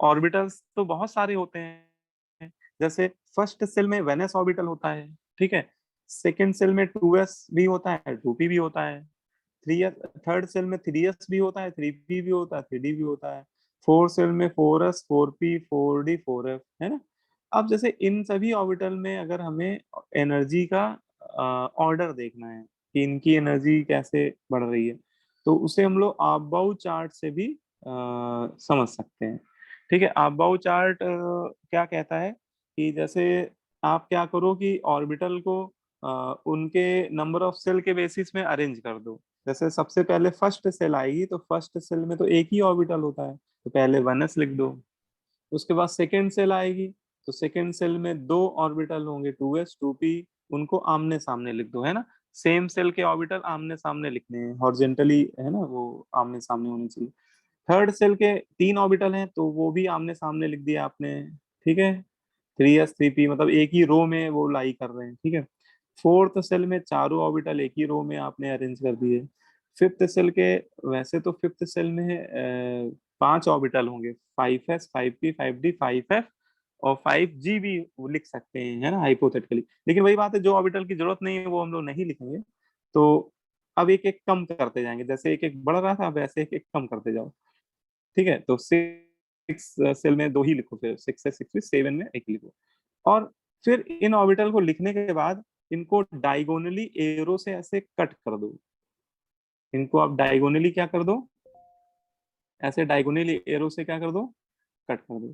ऑर्बिटल्स तो बहुत सारे होते हैं। जैसे फर्स्ट सेल में वैलेंस ऑर्बिटल होता है, ठीक है। सेकेंड सेल में 2s भी होता है, 2p भी होता है। थर्ड सेल में 3s भी होता है, 3p भी होता है, 3d भी होता है। फोर्थ सेल में 4s, 4p, 4d, 4f, है ना। अब जैसे इन सभी ऑर्बिटल में अगर हमें एनर्जी का ऑर्डर देखना है कि इनकी एनर्जी कैसे बढ़ रही है, तो उसे हम लोग अबाउ चार्ट से भी समझ सकते हैं। ठीक है, अबाउ चार्ट क्या कहता है कि जैसे आप क्या करो कि ऑर्बिटल को उनके नंबर ऑफ सेल के बेसिस में अरेंज कर दो। जैसे सबसे पहले फर्स्ट सेल आएगी, तो फर्स्ट सेल में तो एक ही ऑर्बिटल होता है, तो पहले 1s लिख दो। उसके बाद सेकेंड सेल आएगी, तो सेकेंड सेल में 2 ऑर्बिटल होंगे, 2s, 2p, उनको आमने सामने लिख दो, है ना। सेम सेल के ऑर्बिटल आमने सामने लिखने हैं, हॉरिजॉन्टली, है ना, वो आमने सामने होने चाहिए। थर्ड सेल के 3 ऑर्बिटल हैं, तो वो भी आमने सामने लिख दिया आपने। ठीक है, 3s, 3p, मतलब एक ही रो में वो लाई कर रहे हैं। ठीक है, फोर्थ सेल में चारों ऑर्बिटल एक ही रो में आपने अरेंज कर दिए। फिफ्थ सेल के, वैसे तो फिफ्थ सेल में 5 ऑर्बिटल होंगे, 5s, 5p, 5d, 5f और 5g भी वो लिख सकते हैं, है ना, हाइपोथेटिकली। लेकिन वही बात है, जो ऑर्बिटल की जरूरत नहीं है वो हम लोग नहीं लिखेंगे। तो अब एक एक कम करते जाएंगे, जैसे एक एक बढ़ रहा था वैसे एक एक कम करते जाओ। ठीक है, तो 6 सेल में 2 ही लिखो, फिर 6 से 6, 7 में एक लिखो। और फिर इन ऑर्बिटल को लिखने के बाद इनको डायगोनली एरो से ऐसे कट कर दो। इनको आप डायगोनली क्या कर दो, ऐसे डायगोनली एरो से क्या कर दो, कट कर दो।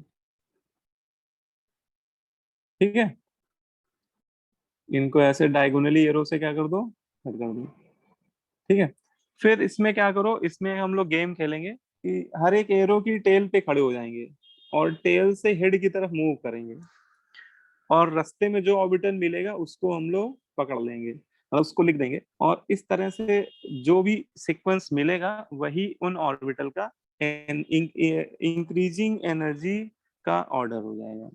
ठीक है, इनको ऐसे डायगोनली एरो से क्या कर दो, कट कर दो। ठीक है, फिर इसमें क्या करो, इसमें हम लोग गेम खेलेंगे कि हर एक एरो की टेल पे खड़े हो जाएंगे और टेल से हेड की तरफ मूव करेंगे, और रास्ते में जो ऑर्बिटल मिलेगा उसको हम लोग पकड़ लेंगे, मतलब उसको लिख देंगे। और इस तरह से जो भी सीक्वेंस मिलेगा वही उन ऑर्बिटल का इंक्रीजिंग एनर्जी का ऑर्डर हो जाएगा।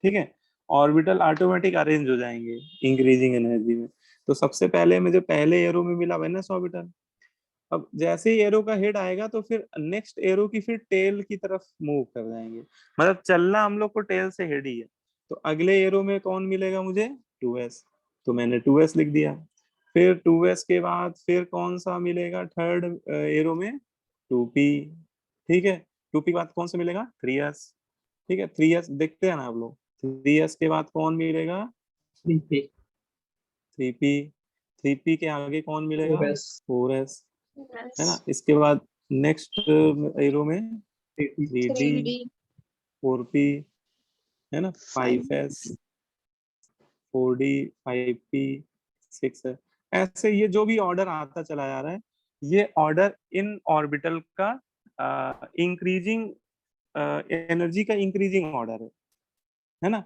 ठीक है, ऑर्बिटल ऑटोमेटिक अरेंज हो जाएंगे इंक्रीजिंग एनर्जी में। तो सबसे पहले में जो पहले एरो में मिला वैलेंस ऑर्बिटल, अब जैसे ही एरो का हेड आएगा तो फिर नेक्स्ट एरो की फिर टेल की तरफ मूव कर जाएंगे, मतलब चलना हम लोग को टेल से हेड ही है। तो अगले एरो में कौन मिलेगा मुझे, 2s, तो मैंने 2s लिख दिया। फिर 2s के बाद फिर कौन सा मिलेगा थर्ड एरो में, 2p। ठीक है, 2p के बाद कौन सा मिलेगा, 3s। ठीक है, 3s देखते हैं ना आप लोग, 3s के बाद कौन मिलेगा,
3p
3p। 3p के आगे कौन मिलेगा,
4s
4s, है ना।
यस
इसके बाद नेक्स्ट एरो में
3p
3d,
3D
4p, है ना,
5
5s, 4d, 5p, 6 है। ऐसे ये जो भी ऑर्डर आता चला जा रहा है, ये ऑर्डर इन ऑर्बिटल का इंक्रीजिंग एनर्जी का इंक्रीजिंग ऑर्डर है ना।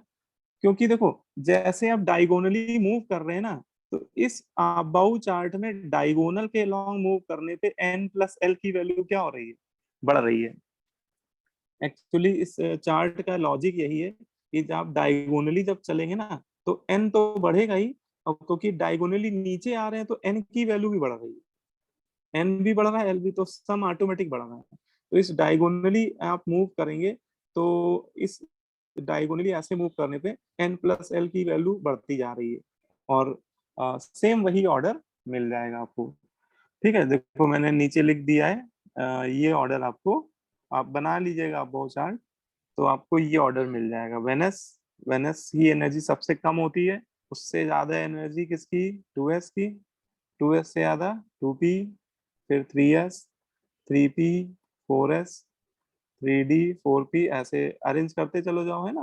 क्योंकि देखो, जैसे आप डायगोनली मूव कर रहे हैं ना, तो इस अबाउ चार्ट में डायगोनल के लॉन्ग मूव करने पे n+l की वैल्यू क्या हो रही है, बढ़ रही है। एक्चुअली इस चार्ट का लॉजिक यही है कि जब आप डायगोनली जब चलेंगे ना, तो n तो बढ़ेगा ही, और क्योंकि डायगोनली नीचे आ रहे हैं तो n की वैल्यू भी बढ़ रही है, n भी बढ़ रहा है, l भी, तो सम ऑटोमेटिक बढ़ रहा है। तो इस डायगोनली आप मूव करेंगे, तो इस डायगोनली ऐसे मूव करने पे n+l की वैल्यू बढ़ती जा रही है, और सेम वही ऑर्डर मिल जाएगा आपको। ठीक है, देखो मैंने नीचे लिख दिया है, ये ऑर्डर आपको आप बना लीजिएगा आप बहुत चार्ट, तो आपको ये ऑर्डर मिल जाएगा। वेनस, वेनस की एनर्जी सबसे कम होती है, उससे ज्यादा एनर्जी किसकी, 2s की, 2s से ज्यादा 2p, फिर 3s, 3p, 4s, 3d, 4p, ऐसे अरेंज करते चलो जाओ, है ना।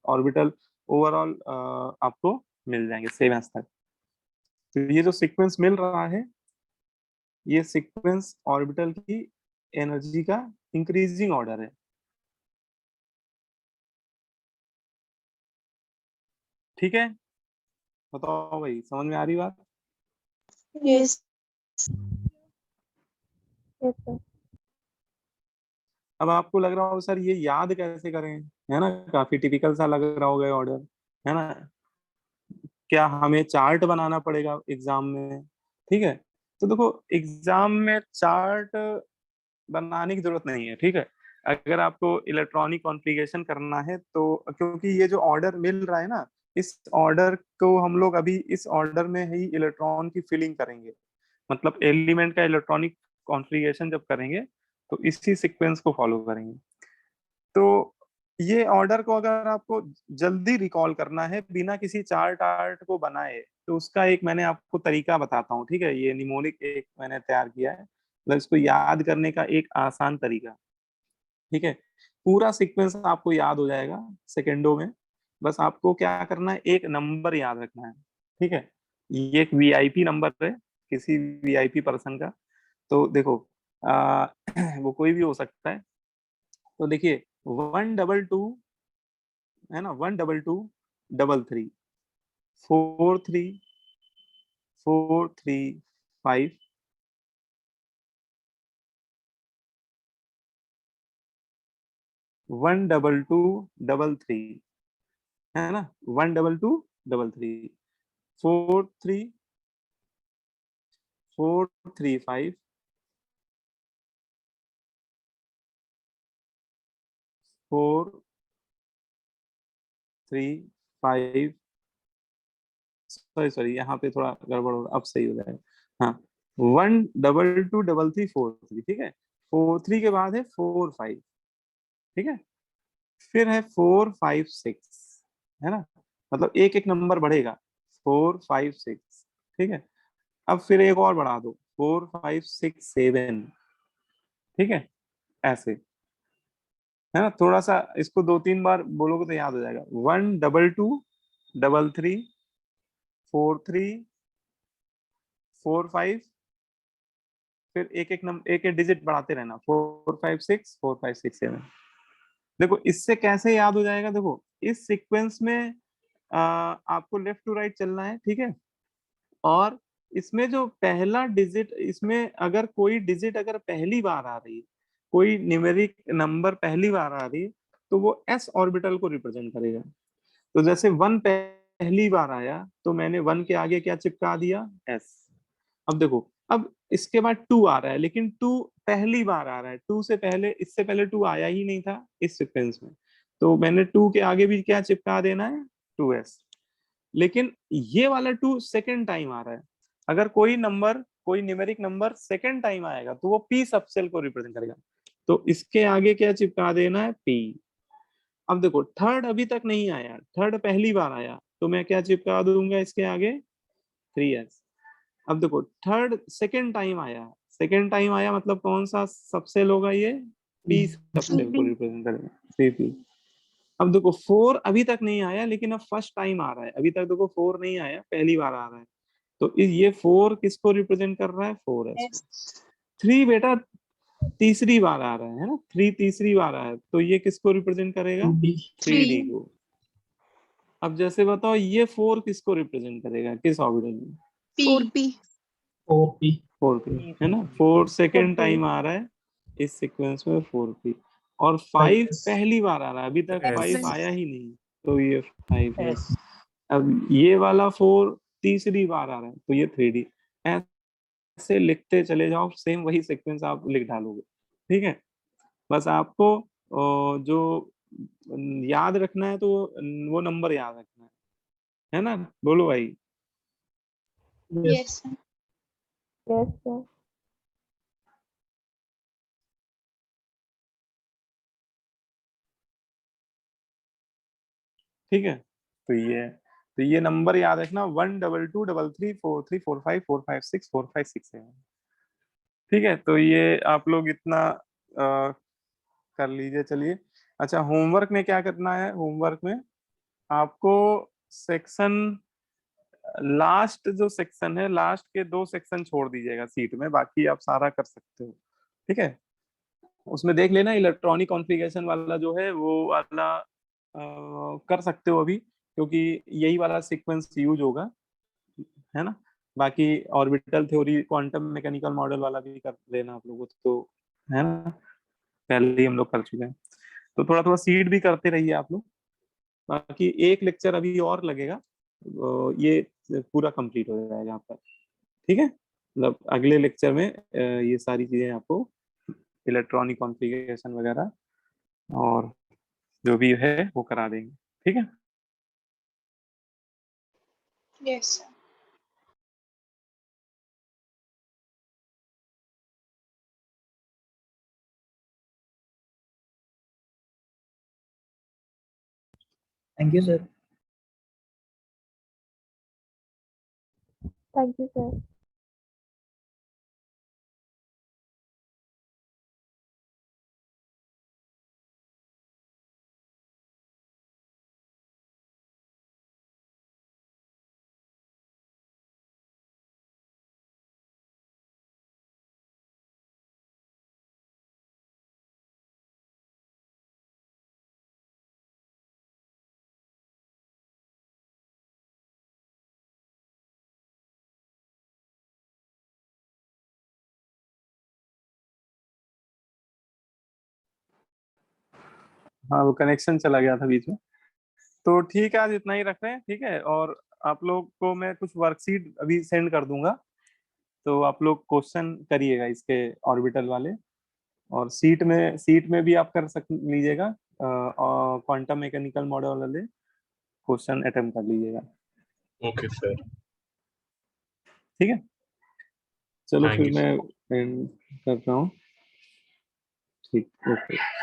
ऑर्बिटल ओवरऑल आपको मिल जाएंगे 7s तक। तो ये जो सीक्वेंस मिल रहा है, ये सीक्वेंस ऑर्बिटल की एनर्जी का इंक्रीजिंग ऑर्डर है। ठीक है, बताओ भाई, समझ में आ रही बात?
Yes.
अब आपको लग रहा हो सर ये याद कैसे करें, है ना, काफी टिपिकल सा लग रहा होगा ऑर्डर, है ना। क्या हमें चार्ट बनाना पड़ेगा एग्जाम में? ठीक है, तो देखो एग्जाम में चार्ट बनाने की जरूरत नहीं है, ठीक है। अगर आपको इलेक्ट्रॉनिक कॉन्फ़िगरेशन करना है तो, क्योंकि ये जो ऑर्डर मिल रहा है ना, इस ऑर्डर को हम लोग अभी इस ऑर्डर में ही इलेक्ट्रॉन की फिलिंग करेंगे, मतलब एलिमेंट का इलेक्ट्रॉनिक कॉन्फ़िगरेशन जब करेंगे तो इसी सीक्वेंस को फॉलो करेंगे। तो ये ऑर्डर को अगर आपको जल्दी रिकॉल करना है बिना किसी चार्ट आर्ट को बनाए, तो उसका एक मैंने आपको तरीका बताता हूँ, ठीक है। ये निमोनिक एक मैंने तैयार किया है, मतलब इसको याद करने का एक आसान तरीका, ठीक है। पूरा सीक्वेंस आपको याद हो जाएगा सेकेंडों में। बस आपको क्या करना है, एक नंबर याद रखना है, ठीक है। ये एक वीआईपी नंबर है, किसी वीआईपी पर्सन का। तो देखो वो कोई भी हो सकता है। तो देखिए 122, है ना, 12233, 43435, 12233, है ना, 12233, 43435, 435, सॉरी यहाँ पे थोड़ा गड़बड़ हो रहा, अब सही हो जाएगा। हाँ, 1223343, ठीक है। 43 के बाद है 45, ठीक है। फिर है 456, है ना, मतलब एक एक नंबर बढ़ेगा, 456, ठीक है। अब फिर एक और बढ़ा दो, 4567, ठीक है, ऐसे, है ना। थोड़ा सा इसको 2-3 बार बोलोगे तो याद हो जाएगा। 12233, 4345, फिर एक एक नंबर, एक एक डिजिट बढ़ाते रहना, 456, 4567। देखो इससे कैसे याद हो जाएगा, देखो इस सीक्वेंस में आपको लेफ्ट टू राइट चलना है, ठीक है। और इसमें जो पहला डिजिट, इसमें अगर कोई डिजिट अगर पहली बार आ रही है, कोई न्यूमेरिक नंबर पहली बार आ रही है, तो वो एस ऑर्बिटल को रिप्रेजेंट करेगा। तो जैसे 1 पहली बार आया तो मैंने 1 के आगे क्या चिपका दिया, एस। अब देखो, अब इसके बाद 2 आ रहा है, लेकिन 2 पहली बार आ रहा है, 2 से पहले, इससे पहले 2 आया ही नहीं था इस सीक्वेंस में, तो मैंने 2 के आगे भी क्या चिपका देना है, 2s। लेकिन ये वाला 2 सेकेंड टाइम आ रहा है। अगर कोई नंबर, कोई न्यूमेरिक नंबर सेकेंड टाइम आएगा तो वो p सबसेल को रिप्रेजेंट करेगा, तो इसके आगे क्या चिपका देना है, p। अब देखो थर्ड अभी तक नहीं आया, थर्ड पहली बार आया, तो मैं क्या चिपका दूंगा इसके आगे, 3s। अब देखो थर्ड सेकेंड टाइम आया, सेकेंड टाइम आया मतलब कौन सा सबसेल होगा, ये p सबसेल को रिप्रेजेंट करेगा, 3p। अब देखो 4 अभी तक नहीं आया, लेकिन अब फर्स्ट टाइम आ रहा है, अभी तक देखो 4 नहीं आया, पहली बार आ रहा है, तो ये 4 किसको रिप्रेजेंट कर रहा है, 4s। 3 बेटा तीसरी बार आ रहा है ना, 3 तीसरी बार आया, तो ये किसको रिप्रेजेंट करेगा, 3d को। अब जैसे बताओ ये 4 किसको रिप्रेजेंट करेगा, किस ऑर्बिटल में,
4p.
4p.
4p, है ना। 4 सेकेंड टाइम आ रहा है इस सीक्वेंस में, 4p। और 5 पहली बार आ रहा है, अभी तक 5 आया ही नहीं, तो ये 5s। अब ये वाला 4 तीसरी बार आ रहा है, तो ये 3d। ऐसे लिखते चले जाओ, सेम वही सीक्वेंस आप लिख डालोगे, ठीक है। बस आपको जो याद रखना है, तो वो नंबर याद रखना है ना, बोलो भाई।
Yes, sir.
Yes, sir.
ठीक है, तो ये नंबर याद रखना, 122334345456456 ठीक है। तो ये आप लोग इतना कर लीजिए, चलिए। अच्छा, होमवर्क में क्या करना है, होमवर्क में आपको सेक्शन, लास्ट जो सेक्शन है, लास्ट के 2 सेक्शन छोड़ दीजिएगा सीट में, बाकी आप सारा कर सकते हो, ठीक है। उसमें देख लेना इलेक्ट्रॉनिक कॉन्फ़िगरेशन वाला जो है वो वाला कर सकते हो अभी, क्योंकि यही वाला सीक्वेंस यूज होगा, है ना। बाकी orbital theory quantum mechanical model वाला भी कर लेना आप लोगों तो, है ना, पहले ही हम लोग कर चुके हैं। तो थोड़ा थोड़ा सीड भी करते रहिए आप लोग। बाकी एक लेक्चर अभी और लगेगा, ये पूरा कंप्लीट हो जाएगा यहाँ पर, ठीक है। मतलब अगले लेक्चर में ये सारी चीजें आपको इलेक्ट्रॉनिक कॉन्फ़िगरेशन वगैरह और जो भी है वो करा देंगे, ठीक है।
Yes, sir.
Thank you, sir.
Thank you, sir.
हाँ वो कनेक्शन चला गया था बीच में। तो ठीक है, आज इतना ही रख रहे हैं, ठीक है। और आप लोग को मैं कुछ वर्कशीट अभी सेंड कर दूंगा, तो आप लोग क्वेश्चन करिएगा इसके ऑर्बिटल वाले, और सीट में भी आप कर सक लीजिएगा, और क्वांटम मैकेनिकल मॉडल वाले क्वेश्चन अटेम्प्ट कर लीजिएगा,
ओके सर,
ठीक है। चलो
थैंक
फिर
यू
मैं end करता हूँ, ठीक, ओके।